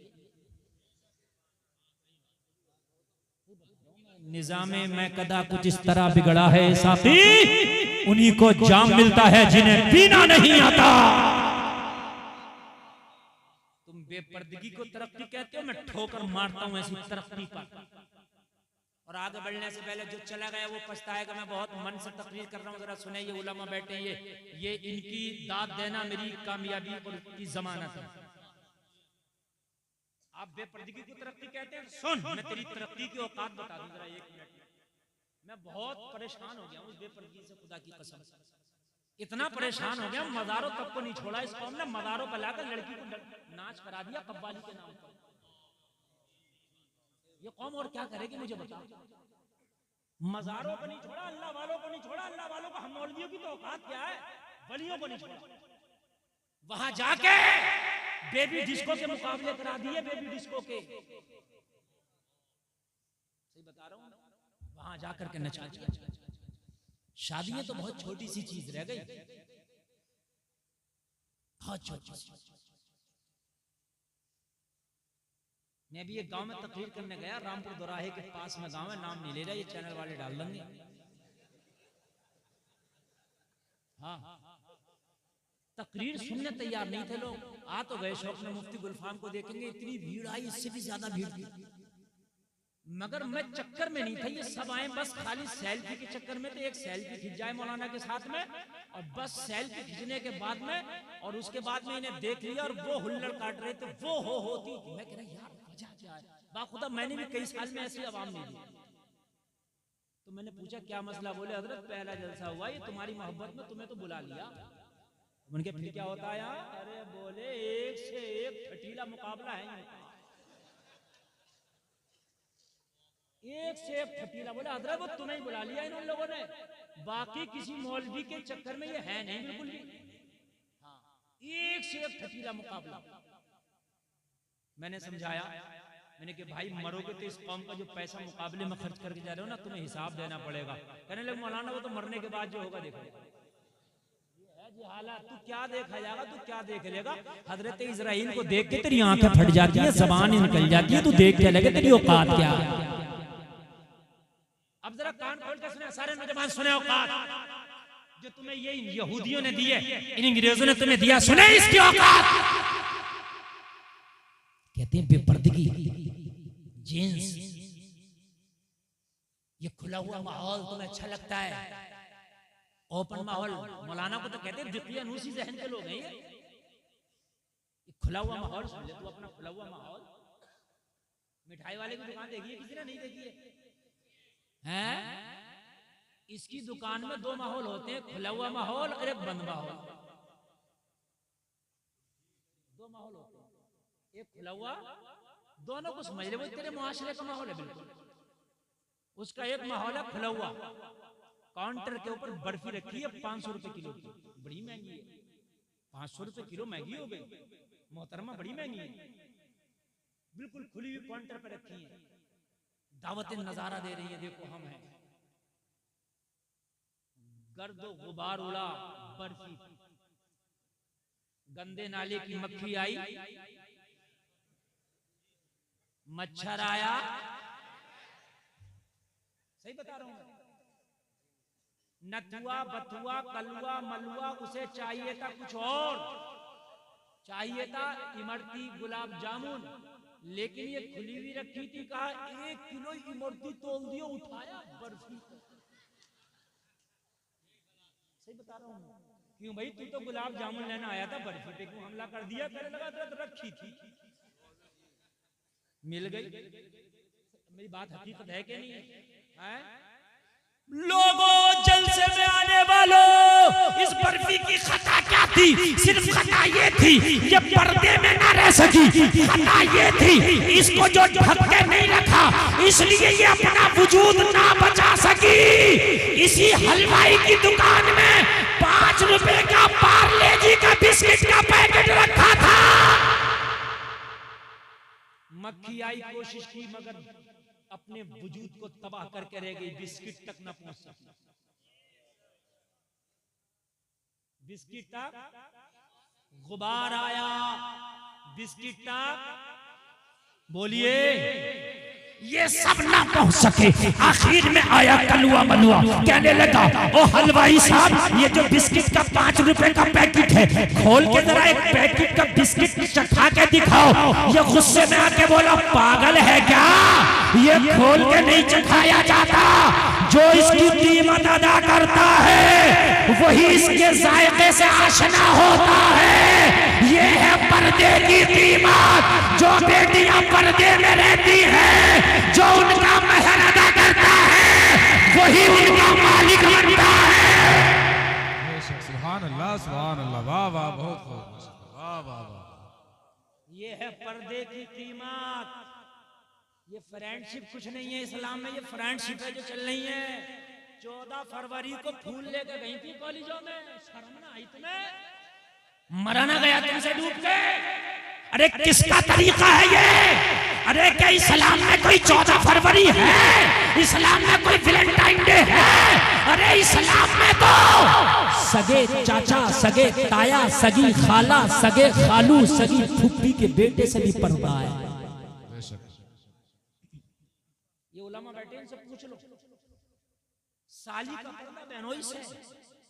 निजामे में कदा कुछ इस तरह बिगड़ा है साथी, उन्हीं को जाम मिलता है जिन्हें पीना नहीं आता। तुम बेपर्दे बेपर्दगी को तरक्की कहते हो, मैं ठोकर मारता हूं ऐसी तरक्की पर। और आगे बढ़ने से पहले जो चला गया वो पछताएगा। मैं बहुत मन से तकरीर कर रहा हूँ, जरा सुने। ये उलमा बैठे, ये इनकी दाद देना मेरी कामयाबी और की जमानत है। आप बेपर्दगी को तरक्की कहते हैं? सुन, मैं तेरी तरक्की की औकात बता दूं जरा 1 मिनट में। मैं बहुत परेशान हो गया हूँ बेपर्दगी से, खुदा की कसम। इतना परेशान हो गया, मज़ारों तक को नहीं छोड़ा इस कौम ने। मज़ारों पर लाकर लड़की को नाच करा दिया कव्वाली के नाम पर। ये कौम और क्या करेगी मुझे बताओ। मज़ारों को नहीं छोड़ा, अल्लाह वालों को नहीं छोड़ा। अल्लाह वालों को, हम मौलवियों की तो औकात क्या है, वलियों को नहीं छोड़ा। वहां जाके बेबी डिस्को के मुकाबले करा दिए, बेबी डिस्को के। सही बता रहा हूं, वहां जाकर के नचा दिया। शादियां तो बहुत छोटी सी चीज रह गई, बहुत छोटी। मैं भी एक गांव में तकरीर करने गया, रामपुर दोराहे के पास में गांव है, नाम नहीं ले रहा, ये चैनल वाले डाल देंगे। हाँ, तकरीर सुनने तैयार नहीं थे लोग। आ तो गए शौक में, मुफ्ती गुलफाम को देखेंगे, इतनी भीड़ आई, इससे भी ज्यादा भीड़ थी। मगर मैं चक्कर में नहीं था, ये सब आए बस खाली सेल्फी के चक्कर में। तो एक सेल्फी खिंच जाए मौलाना के साथ में, और बस सेल्फी खींचने के बाद में, और उसके बाद में इन्हें देख लिया और वो हुल्लड़ काट रहे थे, वो होती। मैं कह रहा यार वजह क्या है? बाखुदा मैंने भी कई साल में ऐसी आवाम नहीं दी। तो मैंने पूछा क्या मसला? बोले हजरत पहला जलसा हुआ, ये तुम्हारी मोहब्बत में तुम्हें तो बुला लिया। उनके फिर क्या होता है यार? अरे बोले एक से एक फटीला मुकाबला है, एक से एक फटीला। बोले हजरत वो तुम्हें बुला लिया इन लोगों ने, बाकी किसी मौलवी के चक्कर में ये है नहीं बिल्कुल भी। हाँ, एक से एक फटीला मुकाबला। मैंने समझाया, मैंने कि भाई मरोगे तो इस कौम का जो पैसा मुकाबले में खर्च करके जा रहे हो ना, तुम्हें हिसाब देना पड़ेगा। कहने लगे मौलाना वो तो मरने के बाद जो होगा देखो। जी हालात, तू क्या देखा जाएगा, तू क्या देख लेगा? हजरत इजराइल को देख के तेरी आंखें फट जाती है, जबान निकल जाती है, तू देख के लगे तेरी औकात क्या है। अब जरा कान खोल के सुने सारे नौजवान, सुने औकात जो तुम्हें ये यहूदियों ने दी है, इन अंग्रेजों ने तुम्हें दिया, सुने इसकी औकात। कहते हैं बेपर्दगी, जींस, ये खुला हुआ माहौल तुम्हें अच्छा लगता है, ओपन माहौल। मौलाना को तो कहते हैं जितनी अनूसी जहन के लोग हैं ये खुला हुआ माहौल। सुन ले तू अपना खुला हुआ माहौल। मिठाई वाले की दुकान देखी है किसी ने? नहीं देखी है? इसकी दुकान में 2 माहौल होते हैं, खुला हुआ माहौल और एक बंद माहौल। 2 माहौल होते हैं, एक खुला हुआ, दोनों को समझ ले, वो तेरे मुआशरे का माहौल है बिल्कुल। उसका एक माहौल है खुला हुआ, काउंटर के ऊपर बर्फी रखी है 500 रुपए किलो की, बड़ी महंगी है। 500 रुपए किलो महंगी हो गई मोहतरमा, बड़ी महंगी है। बिल्कुल खुली हुई काउंटर पर रखी है, दावतें नजारा दे रही है, देखो हम हैं। गर्द गुबार उड़ा, बर्फी, गंदे नाले की मक्खी आई, मच्छर आया। सही बता रहा हूं। नथुआ बथुआ कलुआ मलुआ उसे चाहिए था कुछ और, चाहिए था इमरती गुलाब जामुन, लेकिन ये खुली हुई रखी थी। कहा 1 किलो इमरती तोल दियो, उठाया बर्फी। सही बता रहा हूँ। क्यों भाई, तू तो गुलाब जामुन लेना आया था, बर्फी पे क्यों हमला कर दिया? कहने लगा तो रखी थी, मिल गई। मेरी बात हकीकत है कि नहीं है? लोगों, जलसे में आने वालों, इस बर्फी की खता क्या थी? सिर्फ खता ये थी, ये पर्दे में ना रह सकी। खता ये थी, इसको जो ढक के नहीं रखा, इसलिए ये अपना वजूद ना बचा सकी। इसी हलवाई की दुकान में 5 रुपए का पार्ले जी का बिस्किट का पैकेट रखा था। मक्खी आई, कोशिश की, मगर अपने वजूद को तबाह करके रह गई, बिस्किट तक न पहुंच सकी। बिस्किट तक गुबार आया, बिस्किट तक बोलिए ये सब ना पहुंच सके। आखिर में आया कलुआ मलुआ, कहने लगा ओ हलवाई साहब, ये जो बिस्किट का 5 रुपए का पैकेट है, खोल के जरा एक पैकेट का बिस्किट चखा के दिखाओ। ये गुस्से में आके बोला, पागल है क्या, ये खोल के नहीं चखाया जाता। जो इसकी कीमत अदा करता है वही इसके जायके से आशना होता है। ये है पर्दे की कीमत। जो बेटियां पर्दे में रहती हैं, जो उनका महर अदा करता है वही उनका मालिक बनता है। सुभान अल्लाह, सुभान अल्लाह, वाह वाह, बहुत खूब, वाह वाह वाह। ये है पर्दे की कीमत। ये फ्रेंडशिप कुछ नहीं है इस्लाम में, ये फ्रेंडशिप है जो चल रही है। 14 फरवरी को फूल लेकर गई थी कॉलेजों में, शर्म ना आई तुम्हें? मरा ना गया तुमसे डूब के? अरे किसका तरीका है ये? अरे क्या इस्लाम में कोई 14 फरवरी है? इस्लाम में कोई वैलेंटाइन डे है? अरे इस्लाम में तो सगे चाचा, सगे ताया, सगी खाला, सगे खालू, सगी फुप्पी के बेटे से भी पर्दा है। ये उलमा बैठे, इनसे पूछ लो, साली का पर्दा बहनोई से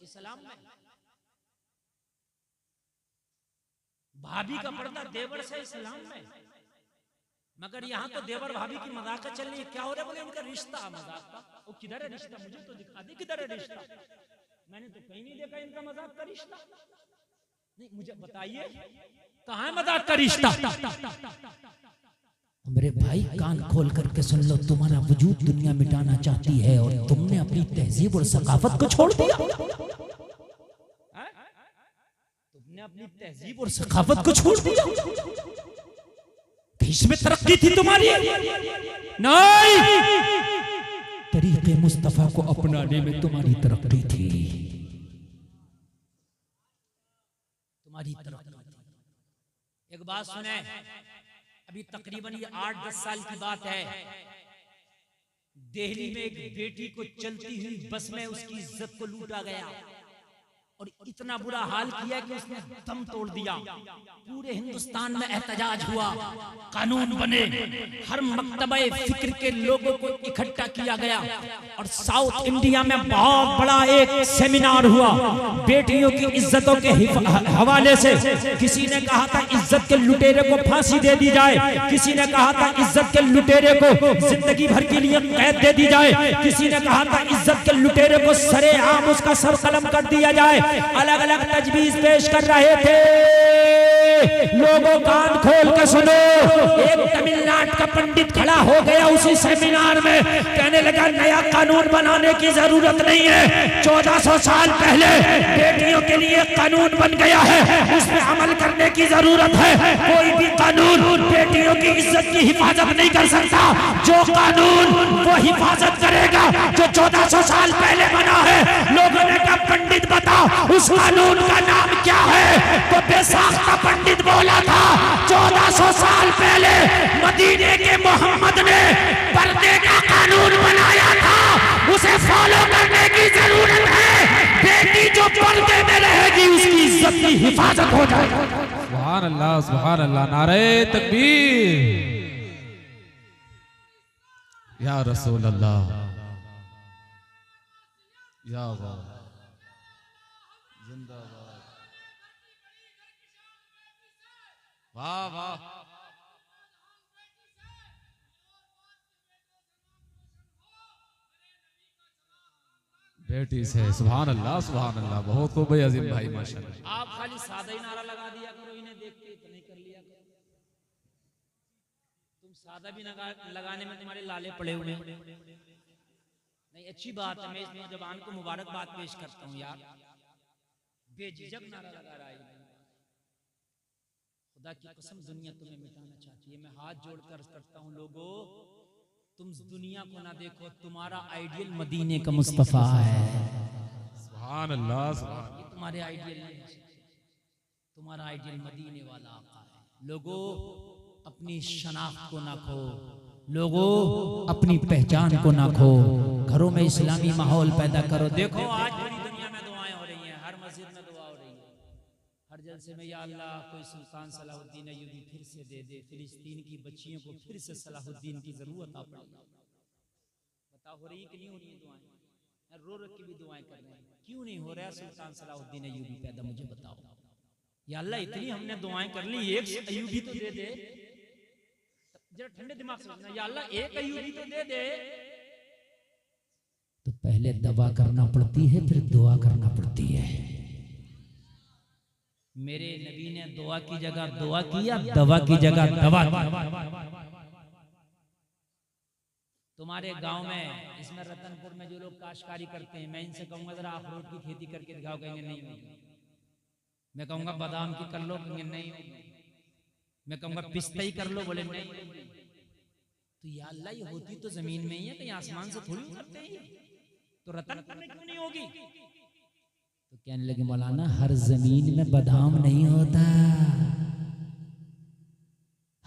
इस्लाम में, भाभी का पर्दा देवर से इस्लाम में। मगर यहाँ तो देवर भाभी की मजाक चल रही है। क्या हो रहा है? बोले इनका रिश्ता मजाक का। वो किधर है रिश्ता? मुझे तो दिखा दे किधर है रिश्ता। मैंने तो कहीं नहीं देखा इनका मजाक का रिश्ता। नहीं, मुझे बताइए कहाँ है मजाक का रिश्ता? मेरे भाई कान खोल करके सुन लो, तुम्हारा वजूद दुनिया मिटाना चाहती है और तुमने अपनी तहजीब और सकाफत को छोड़ दिया। तुमने अपनी तहजीब और सकाफत को छोड़ दिया। इसमें तरक्की थी तुम्हारी? नहीं, तरीके मुस्तफा को अपनाने में तुम्हारी तरक्की थी। तुम्हारी तरक्की थी। एक बात सुने, अभी तकरीबन ये 8-10 साल की बात है। दिल्ली में एक बेटी को चलती हुई बस में उसकी इज्जत को लूटा गया और इतना बुरा हाल किया कि उसने दम तोड़ दिया। पूरे हिंदुस्तान में एहतजाज हुआ, कानून बने, हर मकतबे फिक्र के लोगों को इकट्ठा किया गया और साउथ इंडिया में बहुत बड़ा एक सेमिनार हुआ बेटियों की इज्जतों के हवाले से। किसी ने कहा था इज्जत के लुटेरे को फांसी दे दी जाए, किसी ने कहा था इज्जत के लुटेरे को जिंदगी भर के लिए कैद दे दी जाए, किसी ने कहा था इज्जत के लुटेरे को सरेआम उसका सर कलम कर दिया जाए। अलग अलग तजवीज पेश कर रहे थे। लोगों कान खोल के सुनो, एक तमिलनाडु का पंडित खड़ा हो गया उसी सेमिनार में, कहने लगा नया कानून बनाने की जरूरत नहीं है। 1400 साल पहले बेटियों के लिए कानून बन गया है, उस पर अमल करने की जरूरत है। कोई भी कानून बेटियों की इज्जत की हिफाजत नहीं कर सकता। जो कानून वो हिफाजत करेगा जो 1400 साल पहले बना है। लोगों ने कहा पंडित बता उस कानून का नाम क्या है? तो बेसाख्ता पंडित बोला था 1400 साल पहले मदीने के मोहम्मद ने पर्दे का कानून बनाया था, उसे फॉलो करने की जरूरत है। बेटी जो पर्दे में रहेगी उसकी इज्जत की हिफाजत हो जाएगी। सुभान अल्लाह, सुभान अल्लाह, नारे तकबीर, या रसूल अल्लाह, या अल्लाह, जिंदाबाद, वाह वाह। बेटी से सुभान अल्लाह, सुभान अल्लाह, बहुत खूब है अजीम भाई, माशाल्लाह। आप खाली सादा ही नारा लगा दिया करो, इन्हें देख के इतना ही कर लिया करो। तुम सादा भी लगाने में तुम्हारे लाले पड़े हुए हैं। नहीं, अच्छी बात है, मैं इस नौजवान को मुबारकबाद पेश करता हूँ यार, बेझिझक नारा लगा रहा है। खुदा की कसम दुनिया तुम्हें मिटाना चाहती है। मैं हाथ जोड़कर करता हूँ, लोगों तुम दुनिया को ना देखो, तुम्हारा आइडियल मदीने का मुस्तफा है। सुभान अल्लाह, सुभान। ये तुम्हारे आइडियल नहीं है, तुम्हारा आइडियल मदीने वाला आका है। लोगों अपनी शनाख्त को ना खो, लोगों अपनी पहचान को ना खो, घरों में इस्लामी माहौल पैदा करो। देखो आज पूरी दुनिया में दुआएं हो रही हैं, हर मस्जिद में दुआ हो रही है, हर जलसे में या अल्लाह कोई सुल्तान सलाहुद्दीन अय्यूबी फिर से दे दे, फिलिस्तीन की बच्चियों को फिर से सलाहुद्दीन की जरूरत आ पड़ी। बताओ हो रही कि नहीं हो रही है दुआएं? रो रो के भी दुआएं कर रहे हैं, क्यों नहीं हो रहा है सुल्तान सलाहुद्दीन अय्यूबी पैदा? मुझे बताओ या अल्लाह, इतनी हमने दुआएं कर ली, एक अय्यूबी तो दे दे। जरा ठंडे दिमाग से सोचना, या अल्लाह एक अय्यूबी तो दे दे। तो पहले दवा करना पड़ती है, फिर दुआ करना पड़ती है। मेरे नबी ने दुआ की जगह दुआ किया, दवा की जगह दवा की। तुम्हारे गांव में इसमें रतनपुर में जो लोग काश्तकारी करते हैं, मैं इनसे कहूंगा जरा अखरोट की खेती करके दिखाओ, कहेंगे नहीं होगी। मैं कहूंगा बादाम की कर लो, कहेंगे नहीं होगी। मैं कहूंगा पिस्ता ही कर लो, बोले नहीं होगी। तो या अल्लाह, ये होती तो जमीन में ही है, कहीं आसमान से थोड़ी उतरते हैं, तो रतनपुर में क्यों नहीं होगी? तो कहने लगे मौलाना, हर जमीन में बादाम नहीं होता,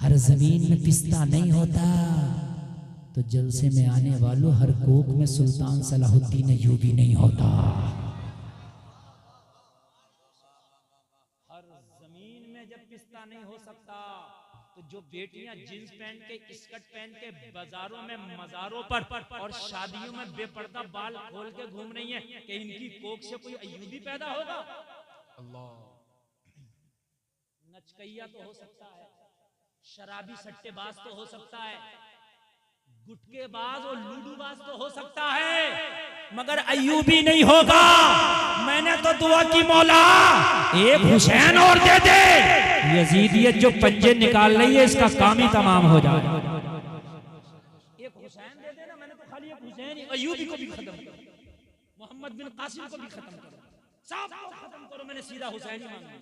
हर जमीन में पिस्ता नहीं होता। तो जलसे में आने वालों, हर कोक में सुल्तान सलाहुद्दीन अय्यूबी नहीं होता। हर जमीन में जब पिस्ता नहीं हो सकता, तो जो बेटियां जींस पहन के स्कर्ट पहन के बाजारों में मजारों पर और शादियों में बेपर्दा बाल खोल के घूम रही हैं, कि इनकी कोख से कोई अय्यूबी पैदा होगा? अल्लाह। नचकैया तो हो सकता है, शराबी सट्टेबाज तो हो सकता है, गुटकेबाज और लूडूबाज तो हो सकता है, मगर अय्यूबी नहीं होगा। मैंने तो दुआ की, मौला एक हुसैन और दे दे। यजीदियत जो पंजे निकाल रही है, इसका काम ही तमाम हो जाए। एक हुसैन दे देना, मैंने तो खाली एक हुसैन, अय्यूबी को भी खत्म करो, मोहम्मद बिन कासिम को भी खत्म करो, सब को खत्म करो। मैंने सीधा हुसैन ही मांगा,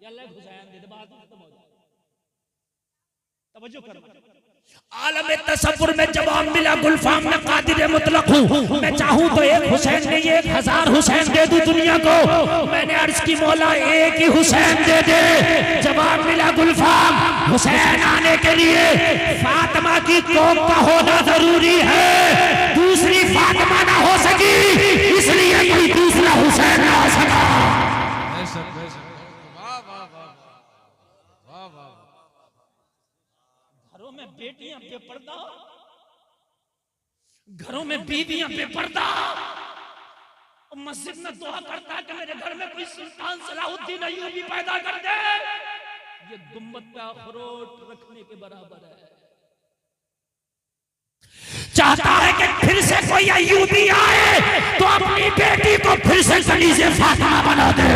या अल्लाह हुसैन दे दे, बात खत्म हो जाए। तवज्जो करो, आलम तसव्वुर में जवाब मिला, गुलफाम में कादिर मुतलक हूँ। मैं चाहूँ तो एक हुसैन नहीं, 1000 हुसैन दे दूं दुनिया को। मैंने अर्ज की, मौला एक ही हुसैन दे दे। जवाब मिला गुलफाम, हुसैन आने के लिए फातिमा की कोख का होना जरूरी है। दूसरी फातिमा ना हो सकी, इसलिए कोई दूसरा हुसैन ना आ सका। घरों में बेटियां बेपर्दा, घरों में बीवियां बेपर्दा, और मस्जिद में दुआ करता कि मेरे घर में कोई सुल्तान सलाहुद्दीन अय्यूबी पैदा कर दे। ये गुम्बद पे अखरोट रखने के बराबर है। चाहता है कि फिर से कोई अय्यूबी आए तो अपनी बेटी को फिर से कलीजे फातिमा बना दे।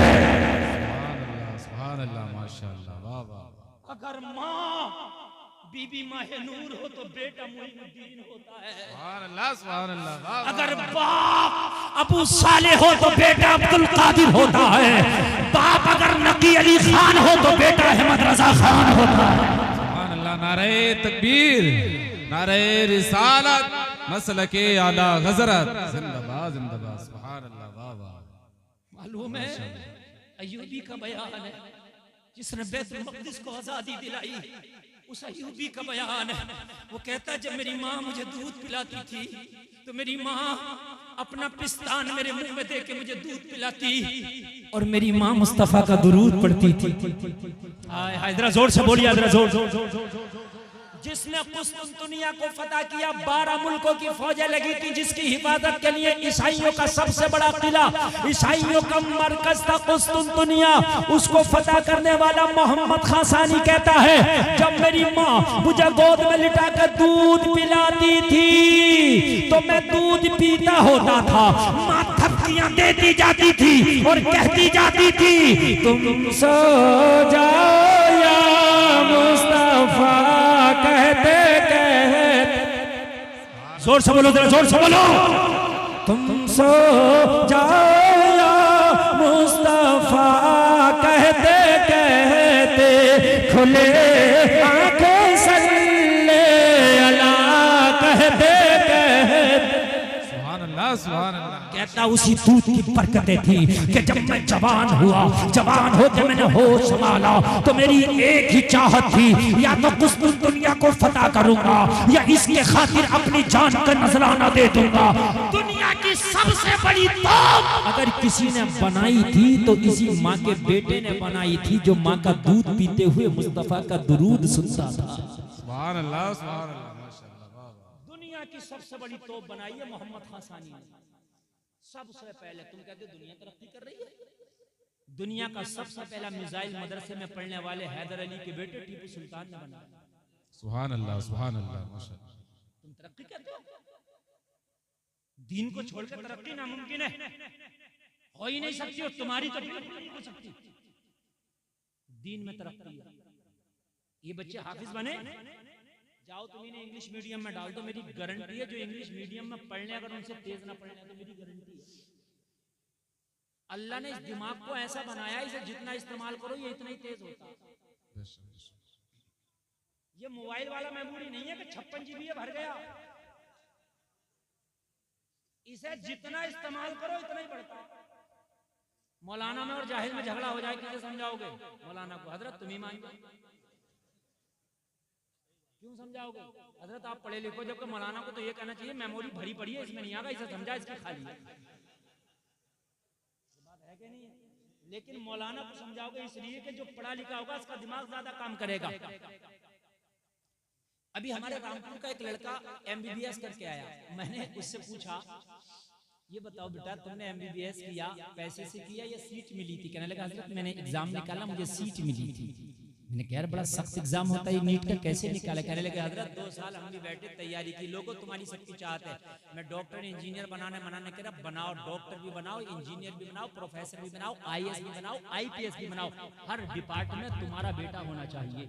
सुभान अल्लाह, माशाअल्लाह, वाह वाह। अगर माँ बीबी माहे नूर हो तो बेटा मुइनुद्दीन होता है। सुभान अल्लाह, सुभान अल्लाह। अगर बाप अबू साले हो तो बेटा अब्दुल कादिर होता है। बाप अगर नकी अली खान हो तो बेटा अहमद रजा खान होता है। सुभान अल्लाह, नारे तकबीर, नारे रिसालत, मसलके आला हज़रत, जिंदाबाद जिंदाबाद। सुभान अल्लाह, वाह वाह। मालूम है अय्यूबी का बयान है, जिसने बैतुल मक़दिस को आजादी दिलाई, उस अय्यूबी का बयान है। वो कहता, जब मेरी माँ मुझे दूध पिलाती थी तो मेरी माँ अपना पिस्तान मेरे मुंह में दे के मुझे दूध पिलाती, और मेरी माँ मुस्तफा का दुरूद पढ़ती थी। हाय हाय, जरा जोर से बोलिए, जरा जोर जोर जोर जोर। जिसने कुस्तुनतुनिया को फतह किया, 12 मुल्कों की फौजें लगी थी, जिसकी हिफाजत के लिए ईसाइयों का सबसे बड़ा किला, ईसाइयों का मरकज था कुस्तुनतुनिया, उसको फतह करने वाला मोहम्मद खासानी कहता है, जब मेरी माँ मुझे गोद में लिटाकर दूध पिलाती थी तो मैं दूध पीता होता था। माँ थपकियां देती जाती थी और कहती जाती थी, तुम सो जाओ या मुस्तफा, कहते कहते, जोर से बोलो, जोर से बोलो, तुम सो जाओ या मुस्तफा, कहते कहते खुले आंखें सल्ले अला, कहते कहते। सुभान अल्लाह, सुभान सुभान अल्लाह। कहता उसी दूध की बरकतें थी कि जब मैं जवान हुआ, जवान होकर मैंने होश संभाला तो मेरी एक ही चाहत थी, या तो कुछ दुनिया को फतह करूंगा या इसके खातिर अपनी जान का नजराना दे दूंगा। दुनिया की सबसे बड़ी तोप अगर किसी ने बनाई थी तो इसी माँ के बेटे ने बनाई थी, जो माँ का दूध पीते हुए मुस्तफा का दुरूद सुनता था। सुभान अल्लाह, सुभान अल्लाह, माशाअल्लाह। दुनिया की सबसे बड़ी तोप बनाई है मोहम्मद खान सानी ने। सबसे पहले तुम कहते दुनिया तरक्की कर रही है, दुनिया का सबसे पहला मिसाइल मदरसे में पढ़ने वाले हैदर अली के बेटे टीपू सुल्तान ने बनाया। सुभान अल्लाह, सुभान अल्लाह, माशाअल्लाह। तुम तरक्की कहते हो? दीन को छोड़कर तरक्की नामुमकिन है, हो ही नहीं सकती, और तुम्हारी तो बिल्कुल नहीं हो सकती। दीन में तरक्की है। ये बच्चे हाफिज बने, जाओ तुम इन्हें इंग्लिश मीडियम में डाल दो, मेरी गारंटी है जो इंग्लिश मीडियम में पढ़ने अगर उनसे तेज ना पढ़ने तो मेरी गारंटी है। अल्लाह ने इस दिमाग को ऐसा बनाया, इसे जितना इस्तेमाल करो ये इतना ही तेज होता है। ये मोबाइल वाला मेमोरी नहीं है कि 56 GB भर गया, इसे जितना इस्तेमाल करो इतना ही बढ़ता है। मौलाना में और जाहिल में झगड़ा हो जाए, किसे समझाओगे? मौलाना को। हजरत तुम ही मान जाओ, क्यों समझाओगे? हजरत आप पढ़े लिखो, जबकि मौलाना को तो ये कहना चाहिए मेमोरी भरी पड़ी है, इसमें नहीं आगा, इसे समझा, इसकी खाली है। बात है कि नहीं है? लेकिन मौलाना को समझाओगे इसलिए कि जो पढ़ा लिखा होगा उसका दिमाग ज्यादा काम करेगा। अभी हमारे रामपुर का एक लड़का MBBS करके आया, मैंने उससे पूछा ये बताओ बेटा तुमने MBBS किया पैसे से किया या सीट मिली थी? कहने लगा हजरत मैंने एग्जाम निकाला, मुझे सीट मिली थी। मैंने कहा यार बड़ा सख्त एग्जाम होता है, नीट का कैसे निकाला? कहने लगे हजरत 2 साल हम भी बैठे तैयारी की, लोगों तुम्हारी सबकी चाहत है, मैं डॉक्टर इंजीनियर बनाने मनाने कह रहा, बनाओ, डॉक्टर भी बनाओ, इंजीनियर भी बनाओ, प्रोफेसर भी बनाओ, IAS भी बनाओ, IPS भी बनाओ, हर डिपार्टमेंट में तुम्हारा बेटा होना चाहिए।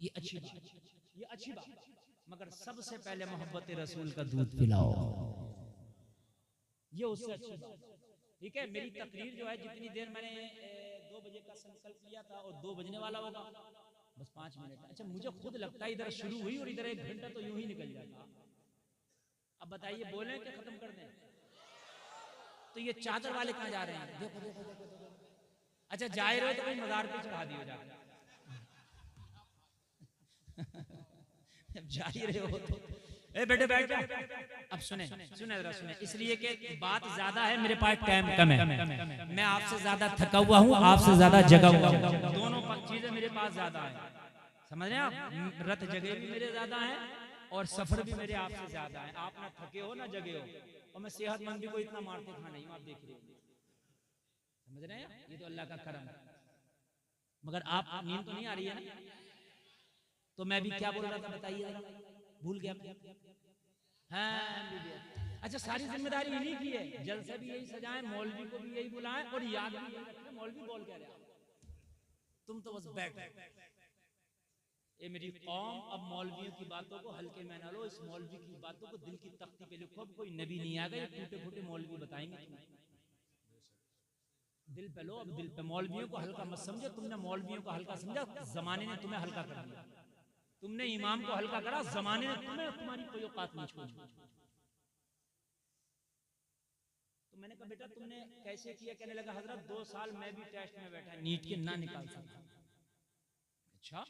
ये अच्छी बात, ये अच्छी बात, मगर सबसे पहले मोहब्बत रसूल का दूध पिलाओ, ये उससे अच्छी बात। ठीक है, मेरी तकरीर जो है जितनी देर मैंने 2 बजे का संकल्प लिया था और 2 बजने वाला होगा, बस 5 मिनट। अच्छा मुझे खुद लगता है इधर शुरू हुई और इधर 1 घंटा तो यूं ही निकल जाता। अब बताइए बोले कि खत्म कर दें? तो ये चादर वाले कहाँ जा रहे हैं? देखो देखो देखो देखो। अच्छा जा रहे हो तो भाई मजार पे चढ़ा दियो जाके। जा ही रहे हो तो ए बेटे बैठ जा। अब सुने सुने जरा सुने, इसलिए कि बात ज्यादा है, मेरे पास टाइम कम है, मैं आपसे ज्यादा थका हुआ हूँ, आपसे ज्यादा जगा हुआ हूँ, दोनों चीजें मेरे पास ज्यादा है, समझ रहे हैं आप? रत जगह भी मेरे ज्यादा है और सफर भी मेरे आपसे ज्यादा है। आप ना थके हो ना जगे हो, और मैं सेहतमंद भी को इतना मारते खा नहीं हूँ, आप देख रहे हो, समझ रहे हैं? ये तो अल्लाह का करम है। मगर आप नींद तो नहीं आ रही है ना? तो मैं भी क्या बोल रहा था बताइए, भूल गया। हाँ, अच्छा सारी जिम्मेदारी इन्हीं की है, जलसे भी यही सजाएं, मौलवी को भी यही बुलाएं और याद भी यही रखें। मौलवी बोल क्या रहा, तुम तो बस बैठ। ये मेरी कौम अब मौलवियों की बातों को हल्के में ना लो, इस मौलवी की बातों को दिल की तख्ती पे लिखो। अब कोई नबी नहीं आ गए, टूटे फूटे मौलवी बताएंगे, दिल पे लो। अब दिल पे मौलवियों को हल्का मत समझो, तुमने मौलवियों को हल्का समझा, जमाने ने तुम्हें हल्का कर दिया। तुमने इमाम को हल्का करा, जमाने ने तुम्हें, तुम्हारी कोई औकात नहीं छोड़ी। तो मैंने कहा बेटा तुमने कैसे किया? कहने लगा हजरत 2 साल मैं भी टेस्ट में बैठा, नीट के ना निकाल सका। अच्छा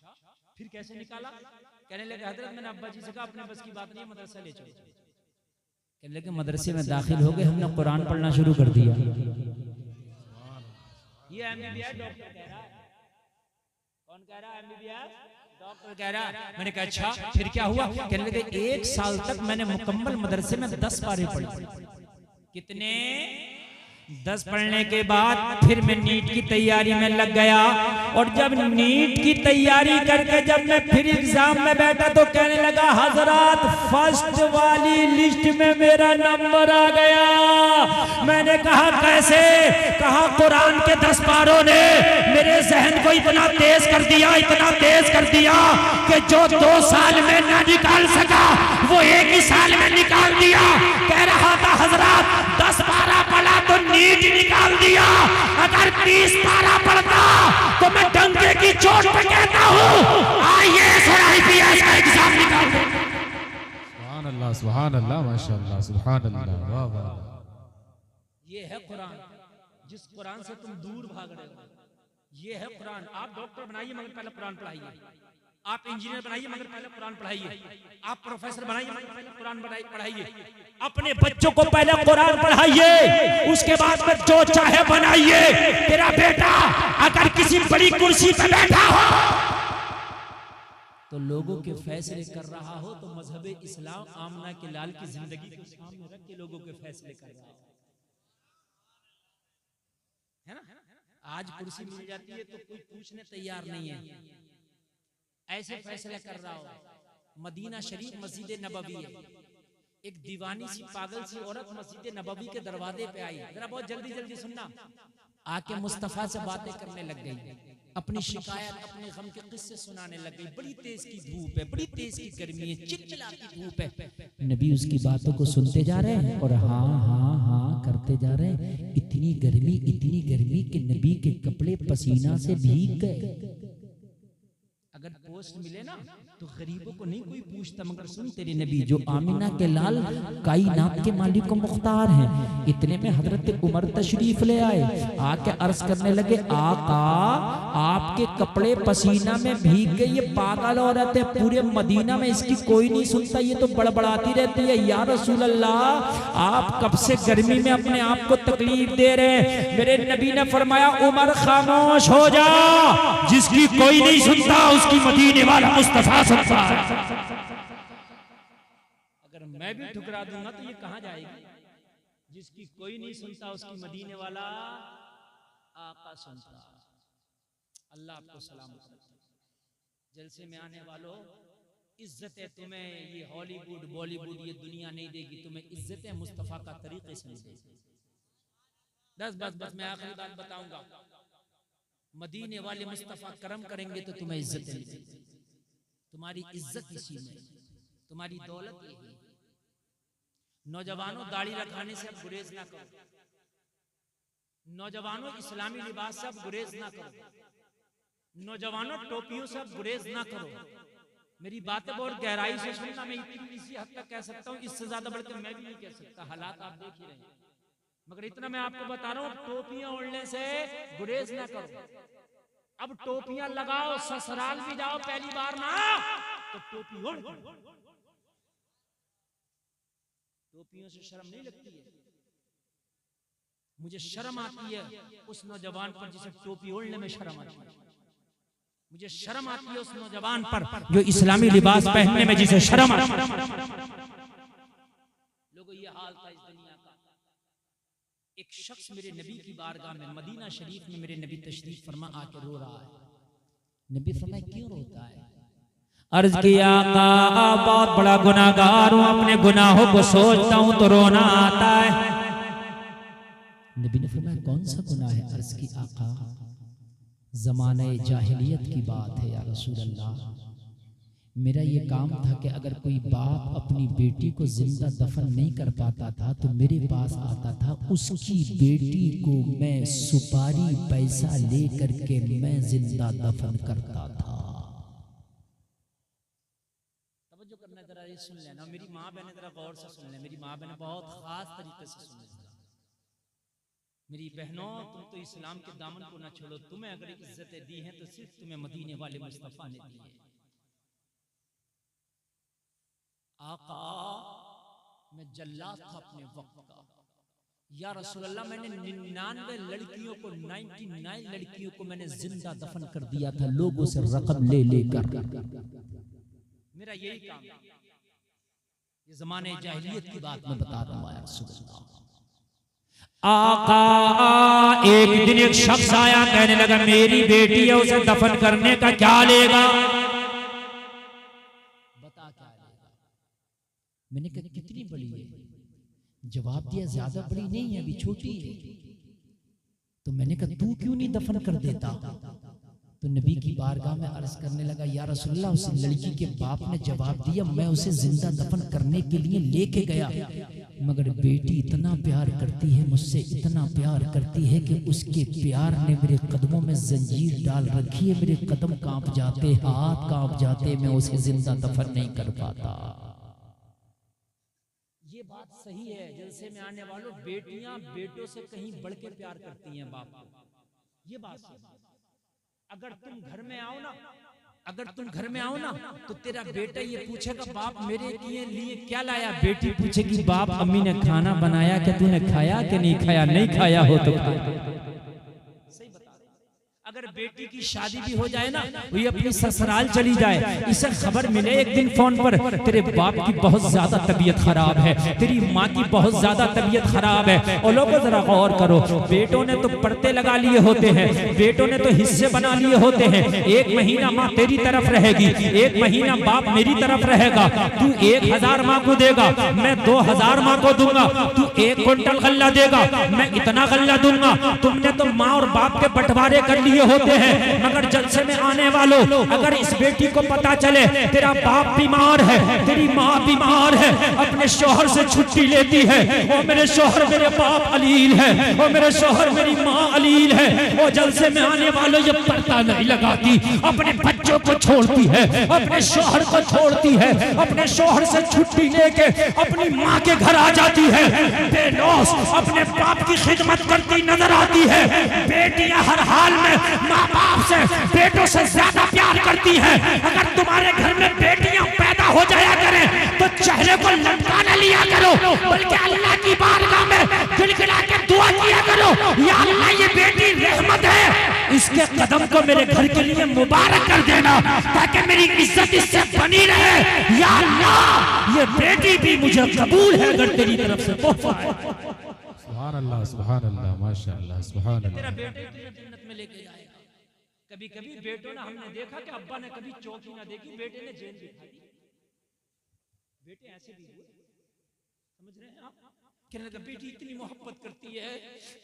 फिर कैसे निकाला? कहने लगे हजरत मैंने अब्बा जी से कहा अपने बस की बात नहीं, मदरसा ले चलो। कहने लगे मदरसे में दाखिल हो गए, हमने कुरान पढ़ना शुरू कर दिया। ये MBBS डॉक्टर कह रहा है। कौन कह रहा है? MBBS डॉक्टर कह रहा है। मैंने कहा अच्छा फिर क्या हुआ? कहने लगे 1 साल तक मैंने मुकम्मल मदरसे में 10 पारे पढ़े। कितने? 10 पढ़ने के बाद फिर मैं नीट की तैयारी में लग गया, और जब नीट की तैयारी करके जब मैं फिर एग्जाम में बैठा तो कहने लगा हजरत फर्स्ट वाली लिस्ट में मेरा नंबर आ गया। मैंने कहा कैसे? कहा कुरान के 10 पारों ने मेरे जहन को इतना तेज कर दिया, इतना तेज कर दिया कि जो 2 साल में ना निकाल सका वो 1 ही साल में निकाल दिया। कह रहा था हजरत 10 पारा पढ़ा तो नीट निकाल दिया, अगर 30 पारा पढ़ता तो मैं डंके की चोट पे कहता हूँ IAS और IPS का एग्जाम निकाल दो। सुभान अल्लाह, सुभान अल्लाह, माशाअल्लाह, सुभान अल्लाह, वाह वाह। ये है कुरान, जिस कुरान से तुम दूर भाग रहे हो। ये है कुरान। आप डॉक्टर बनाइए मगर पहले कुरान पढ़ाइए। आप इंजीनियर बनाइए मगर पहले कुरान पढ़ाइए। आप प्रोफेसर बनाइए मगर पहले कुरान पढ़ाइए। अपने बच्चों को पहले कुरान पढ़ाइए, उसके बाद में जो चाहे बनाइए। तेरा बेटा अगर किसी बड़ी कुर्सी पर बैठा हो तो लोगों के फैसले कर रहा हो, तो मजहब इस्लाम आमना के लाल की जिंदगी को सामने रख के लोगों के फैसले कर रहा है ना। आज कुर्सी मिल जाती है तो कोई पूछने तैयार नहीं है, ऐसे फैसले कर रहा हो। मदीना शरीफ मस्जिद नबवी है। एक दीवानी सी पागल सी औरत मस्जिद नबवी के दरवाजे पे आई। जरा बहुत जल्दी जल्दी सुनना। आके मुस्तफा से बातें करने लग गई, अपनी शिकायत अपने गम के किस्से सुनाने लग गई। बड़ी तेज की धूप है, बड़ी तेज की गर्मी है, चिलचिलाती धूप है। नबी उसकी बातों को सुनते जा रहे हैं और हाँ हाँ हाँ करते जा रहे हैं। इतनी गर्मी कि नबी के कपड़े पसीना से भीग गए। अगर पोस्ट मिले ना तो गरीबों को नहीं कोई पूछता, मगर सुन तेरे नबी जो आमिना के लाल कायनात के मालिक को मुख्तार हैं। इतने में हजरत उमर तशरीफ ले आए, आके अर्ज करने लगे आका आपके कपड़े पसीना में भीग गए। ये पागल औरत है, पूरे मदीना में इसकी कोई नहीं सुनता, ये तो बड़बड़ाती रहती है। या रसूल अल्लाह आप कब से गर्मी में अपने आप को तकलीफ दे रहे हैं। मेरे नबी ने फरमाया उमर खामोश हो जा, जिसकी कोई नहीं सुनता उसकी मदीने वाला मुस्तफा सुनता है। अगर मैं भी ठुकरा दूंगा तो ये कहां जाएगी। जिसकी कोई नहीं सुनता उसकी मदीने वाला आका सुनता। अल्लाह आपको सलामत रखे। जलसे में आने वालों, इज्जत है तुम्हें ये हॉलीवुड बॉलीवुड ये दुनिया नहीं देगी, तुम्हें इज्जत है मुस्तफा का तरीके से देगी। बस मैं आखिरी बात बताऊंगा। मदीने वाले मुस्तफा करम करेंगे तो तुम्हें इज्जत मिलेगी। तुम्हारी इज्जत इसी में, तुम्हारी दौलत यही। नौजवानों दाढ़ी रखाने से अब गुरेज ना करो। नौजवानों इस्लामी लिबास से अब गुरेज ना करो। नौजवानों टोपियों से अब गुरेज ना करो। मेरी बातें बहुत गहराई से सुनना। मैं इसी हद तक कह सकता हूँ, इससे ज्यादा बढ़कर मैं भी नहीं कह सकता। हालात आप देख ही रहे हैं, मगर इतना मैं आपको बता रहा हूँ, टोपियां ओढ़ने से गुरेज ना करो। अब टोपियां लगाओ, ससुराल भी जाओ पहली बार ना तो टोपी ओढ़। टोपियों से शर्म नहीं लगती है। मुझे शर्म आती है उस नौजवान पर जिसे टोपी ओढ़ने में शर्म आती है। मुझे शर्म आती है उस नौजवान पर जो इस्लामी लिबास पहनने में जिसे शर्म आती है। लोगों ये हाल था इस दुनिया का। एक शख्स मेरे नबी की बारगाह में मदीना शरीफ में मेरे नबी तशरीफ फरमा आके रो रहा है। नबी फरमाया क्यों रोता है? अर्ज किया आका बहुत बड़ा गुनाहगार हूं, अपने गुनाहों को सोचता हूं तो रोना आता है। नबी ने फरमाया कौन सा गुनाह है? अर्ज की आका ज़माने जाहिलियत की बात है या रसूल अल्लाह। मेरा ये काम था कि अगर कोई बाप अपनी बेटी को जिंदा दफन नहीं कर पाता था तो मेरे पास आता था, उसकी बेटी को मैं सुपारी पैसा ले करके मैं जिंदा दफन करता था। तवज्जो करना जरा, ये सुन लेना। मेरी माँ बहने जरा गौर से सुन ले। मेरी माँ बहने बहुत खास तरीके से सुन लेना। मेरी बहनों, तुम तो इस्लाम के दामन को न छोड़ो। तुम्हें अगर इज्जतें दी हैं तो सिर्फ तुम्हें मदीने वाले मुस्तफा ने दी है। आका मैं जल्लाद था अपने वक्त का। या रसूल अल्लाह मैंने 99 लड़कियों को 99 लड़कियों को मैंने जिंदा दफन कर दिया था, लोगों से रकम ले लेकर। मेरा यही काम। ये ज़माने जाहिलियत की बात मैं बता रहा हूँ या रसूल अल्लाह। आका एक दिन एक शख्स आया, कहने लगा मेरी बेटी है, उसे दफन करने का क्या लेगा? बता क्या लेगा? मैंने कहा कितनी बड़ी है? जवाब दिया ज्यादा बड़ी नहीं है, अभी छोटी है। तो मैंने कहा तू क्यों नहीं दफन कर देता? तो नबी की बारगाह में अर्ज करने लगा या रसूलल्लाह, उस लड़की के बाप ने जवाब दिया मैं उसे जिंदा दफन करने के लिए लेके गया, मगर बेटी इतना प्यार करती है मुझसे, इतना प्यार करती है कि उसके प्यार ने मेरे कदमों में जंजीर डाल रखी है। मेरे कदम कांप जाते, हाथ कांप जाते, मैं उसे जिंदा दफन नहीं कर पाता। बात सही है, जलसे में आने वालों, बेटियां बेटों से कहीं बढ़ के प्यार करती हैं बाप को, ये बात सही। अगर तुम घर में आओ ना, तो तेरा बेटा ये पूछेगा बाप मेरे लिए क्या लाया, बेटी पूछेगी बाप अम्मी ने खाना बनाया क्या, तूने खाया कि नहीं खाया, नहीं खाया हो तो खा। सही बता। अगर बेटी की शादी भी हो जाए ना, वो अपनी ससुराल चली जाए, इसे खबर मिले एक दिन फोन पर तेरे बाप की बहुत ज्यादा तबीयत खराब है, तेरी माँ की बहुत ज्यादा तबीयत खराब है, और लोगों जरा गौर करो, बेटों ने तो पर्दे लगा लिए होते हैं, बेटों ने तो हिस्से बना लिए होते हैं, एक महीना माँ तेरी तरफ रहेगी, एक महीना बाप मेरी तरफ रहेगा, तू 1000 माँ को देगा, मैं 2000 माँ को दूंगा, तू 1 क्विंटल गल्ला देगा, मैं इतना गल्ला दूंगा। तुमने तो माँ और बाप के बंटवारे कर लिए होते हैं, मगर जलसे में आने वालों, अगर इस बेटी को पता चले तेरा बाप बीमार है, तेरी माँ बीमार है, अपने शोहर से छुट्टी लेती है, वो मेरे शोहर मेरे बाप अलील है, वो मेरे शोहर मेरी माँ अलील है, वो जलसे में आने वालों ये पर्दा नहीं लगाती, अपने बच्चों को छोड़ती है, अपने शोहर को छोड़ती है, अपने शोहर से छुट्टी लेके अपनी माँ के घर आ जाती है, बेलौस अपने बाप की खिदमत करती नजर आती है। बेटियां हर हाल में माँ बाप से, बेटों से ज्यादा प्यार करती हैं। अगर तुम्हारे घर में बेटियां पैदा हो जाया करें तो चेहरे को लटका न लिया करो, बल्कि अल्लाह की बारगाह में गिड़गिड़ा के दुआ किया करो, या अल्लाह ये बेटी रहमत है, इसके कदम को मेरे घर के लिए मुबारक कर देना, ताकि मेरी इज्जत इससे बनी रहे। या अल्लाह ये बेटी भी मुझे कबूल है अगर तेरी तरफ से तोहफा है। सुभान अल्लाह, सुभान अल्लाह, माशाअल्लाह, सुभान अल्लाह। तेरा बेटे तुझे जन्नत में लेके जाएगा। कभी कभी बेटों ने, हमने देखा कि अब्बा ने कभी चौकी ना देखी, बेटे ने जेल दिखाई। बेटे ऐसे भी हुए, समझ रहे हैं आप? कहने लगा बेटी इतनी मोहब्बत करती है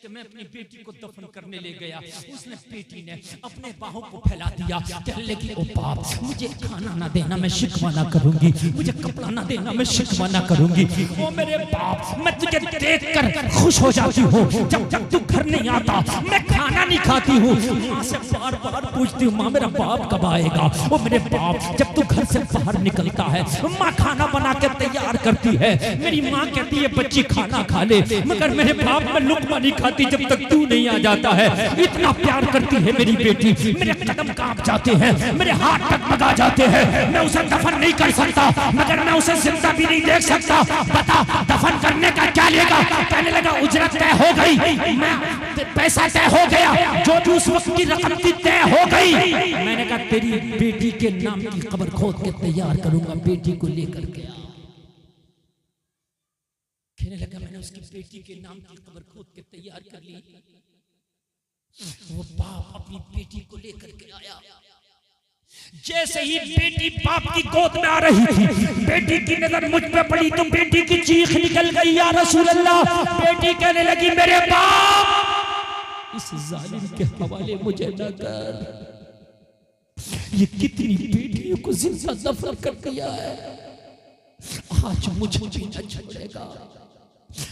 कि मैं अपनी बेटी को दफन करने ले गया, उसने बेटी ने अपने बाहों को फैला दिया, कहने लगी ओ बाप मुझे खाना ना देना मैं शिकवा ना करूंगी, मुझे कपड़ा ना देना मैं शिकवा ना करूंगी, ओ मेरे बाप मैं तुझे देखकर खुश हो जाती हूँ, जब जब तू घर नहीं आता मैं खाना नहीं खाती हूँ, माँ से बार बार पूछती हूँ माँ मेरा बाप कब आएगा, ओ मेरे बाप जब तू घर से बाहर निकलता है माँ खाना बना के तैयार करती है, मेरी माँ कहती है बच्ची खाना खा ले, मगर मेरे बाप में लुकमा नहीं खाती जब तक तू नहीं आ जाता है। इतना प्यार करती है मेरी बेटी, मेरे कदम कांप जाते हैं, मेरे हाथ डगमगा जाते हैं, मैं उसे दफन नहीं कर सकता, मगर मैं उसे जिंदा भी नहीं देख सकता, बता दफन करने का क्या लेगा। कहने लगा उजरत तय हो गई, मैं पैसा तय हो गया, जो भी उस वक्त की रकम की तय हो गई। मैंने कहा तेरी बेटी के नाम की कब्र खोद के तैयार करूंगा, बेटी को लेकर के आ। कहने लगा मैंने उसकी बेटी के नाम की कब्र खोद के तैयार कर ली। वो बाप अपनी बेटी को लेकर के आया, जैसे ही बेटी बाप की गोद में आ रही थी, बेटी की नजर मुझ पे पड़ी तो बेटी की चीख निकल गई या रसूल अल्लाह। बेटी कहने लगी मेरे बाप इस जालिम के हवाले मुझे न कर, ये कितनी बेटियों को जिंदा दफन कर दिया है, आज मुझे भी न छोड़ेगा।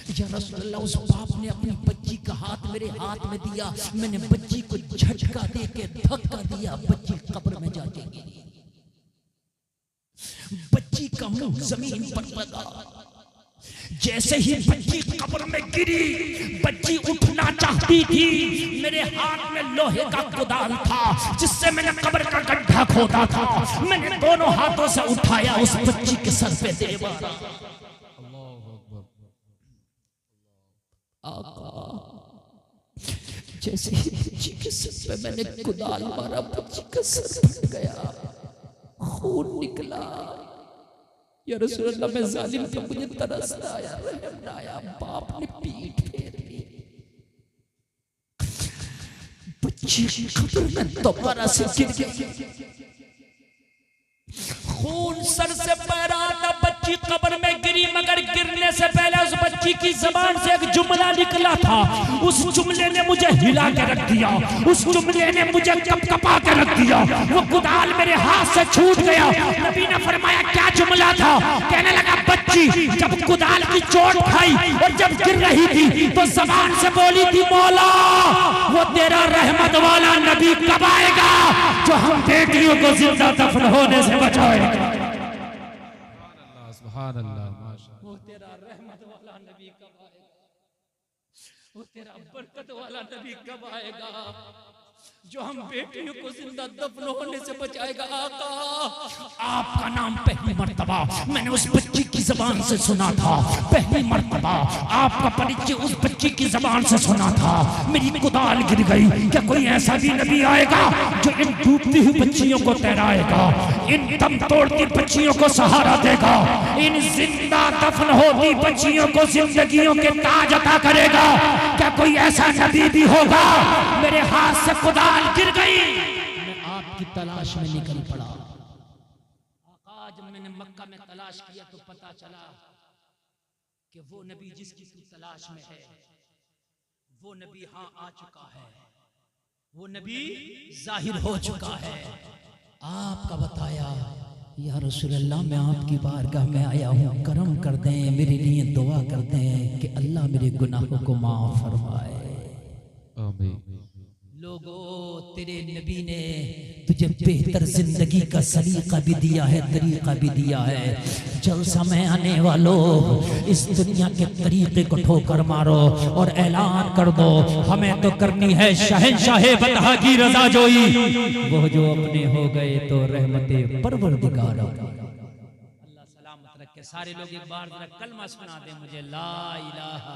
या रसूल अल्लाह उस बाप ने अपनी बच्ची का हाथ मेरे हाथ में दिया, मैंने बच्ची को झटका दे के धक्का दिया, बच्ची कब्र में जाके गिरी, बच्ची का मुंह जमीन पर लगा। जैसे ही बच्ची कब्र में गिरी, बच्ची उठना चाहती थी, मेरे हाथ में लोहे का कुदाल था जिससे मैंने कब्र का गड्ढा खोदा था, मैंने दोनों हाथों से उठाया, उस बच्ची के सर पे दे मारा। जैसे ही बच्ची के सर पे मैंने कुदाल मारा, बच्ची का सर फट गया, खून निकला। या रसूल अल्लाह मैं जालिम थे, मुझे तरस आया, रहम आया, बाप ने पीठ फेर ली, बच्ची कब्र में दोबारा से गिर गई, खून सर से पैर आता, बच्ची कब्र में गिरी, मगर गिरने से पहले उस बच्ची की जबान से एक जुमला निकला था, उस जुमले ने मुझे हिला के रख दिया, उस जुमले ने मुझे कपकपा के रख दिया, वो कुदाल मेरे हाथ से छूट गया। नबी ने फरमाया क्या जुमला था? कहने लगा बच्ची जब कुदाल की चोट खाई और जब गिर रही थी तो जबान से बोली थी मौला वो तेरा रहमत वाला नबी कब आएगा जो हम बेटियों को जिंदा दफन होने से बचाएगा। सुभान अल्लाह, माशाअल्लाह। वो तेरा रहमत वाला नबी कब आएगा, वो तेरा बरकत वाला नबी कब आएगा जो हम बेटियों को जिंदा दफन होने से बचाएगा। आका आपका नाम पहली मर्तबा मैंने उस बच्ची की जबान से सुना था, पहली मर्तबा आपका परिचय उस बच्ची की जबान से सुना था। मेरी कुदाल गिर गई। क्या कोई ऐसा भी नबी आएगा जो इन डूबती हुई बच्चियों को तैराएगा, इन दम तोड़ती बच्चियों को सहारा देगा, इन जिंदा दफन होती बच्चियों को जिंदगियों के ताज अता करेगा? क्या कोई ऐसा नबी भी होगा? मेरे हाथ से कुदाल गिर गई, मैं आपकी तलाश में निकल पड़ा। आका जब मैंने मक्का में तलाश किया तो पता चला कि वो नबी जिसकी तू तलाश में है वो नबी हाँ आ चुका है, वो नबी जाहिर हो चुका है। आपका बताया या रसूल अल्लाह मैं आपकी बारगाह में आया हूँ, करम कर दें, मेरे लिए दुआ कर दें कि अल्लाह मेरे गुनाहों को माफ फरमाए। आमीन। लोगो तेरे नबी ने तुझे बेहतर जिंदगी का सलीका भी दिया है, तरीका भी दिया है। जल समय आने वालों इस दुनिया के तरीके को ठोकर मारो और ऐलान कर दो हमें तो करनी है शहंशाहे बतहा की रजा जोई, वो जो अपने हो गए तो रहमते परवरदिगार। अल्लाह सलामत रखे। सारे लोग एक बार जरा कलमा सुना दे मुझे, ला इलाहा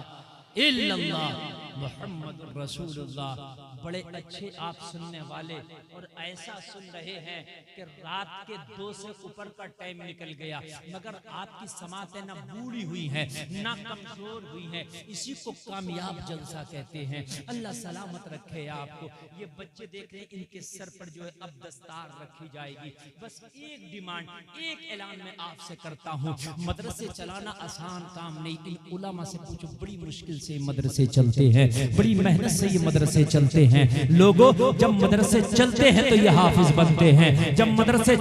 इल्लल्लाह मुहम्मदुर रसूलुल्लाह। बड़े अच्छे आप सुनने वाले और ऐसा सुन रहे हैं कि रात के 2 से ऊपर का टाइम निकल गया, मगर आपकी समातें ना बूढ़ी हुई हैं ना कमजोर हुई हैं। इसी को कामयाब जलसा कहते हैं। अल्लाह सलामत रखे आपको। ये बच्चे देख रहे हैं, इनके सर पर जो है अब दस्तार रखी जाएगी। बस एक डिमांड, एक ऐलान मैं आपसे करता हूँ, मदरसे चलाना आसान काम नहीं। इन उलमा से पूछो, बड़ी मुश्किल से मदरसे चलते हैं, बड़ी मेहनत से ये मदरसे चलते हैं। लोगों जब मदरसे चलते हैं तो ये हाफिज बनते हैं, जब मदरसे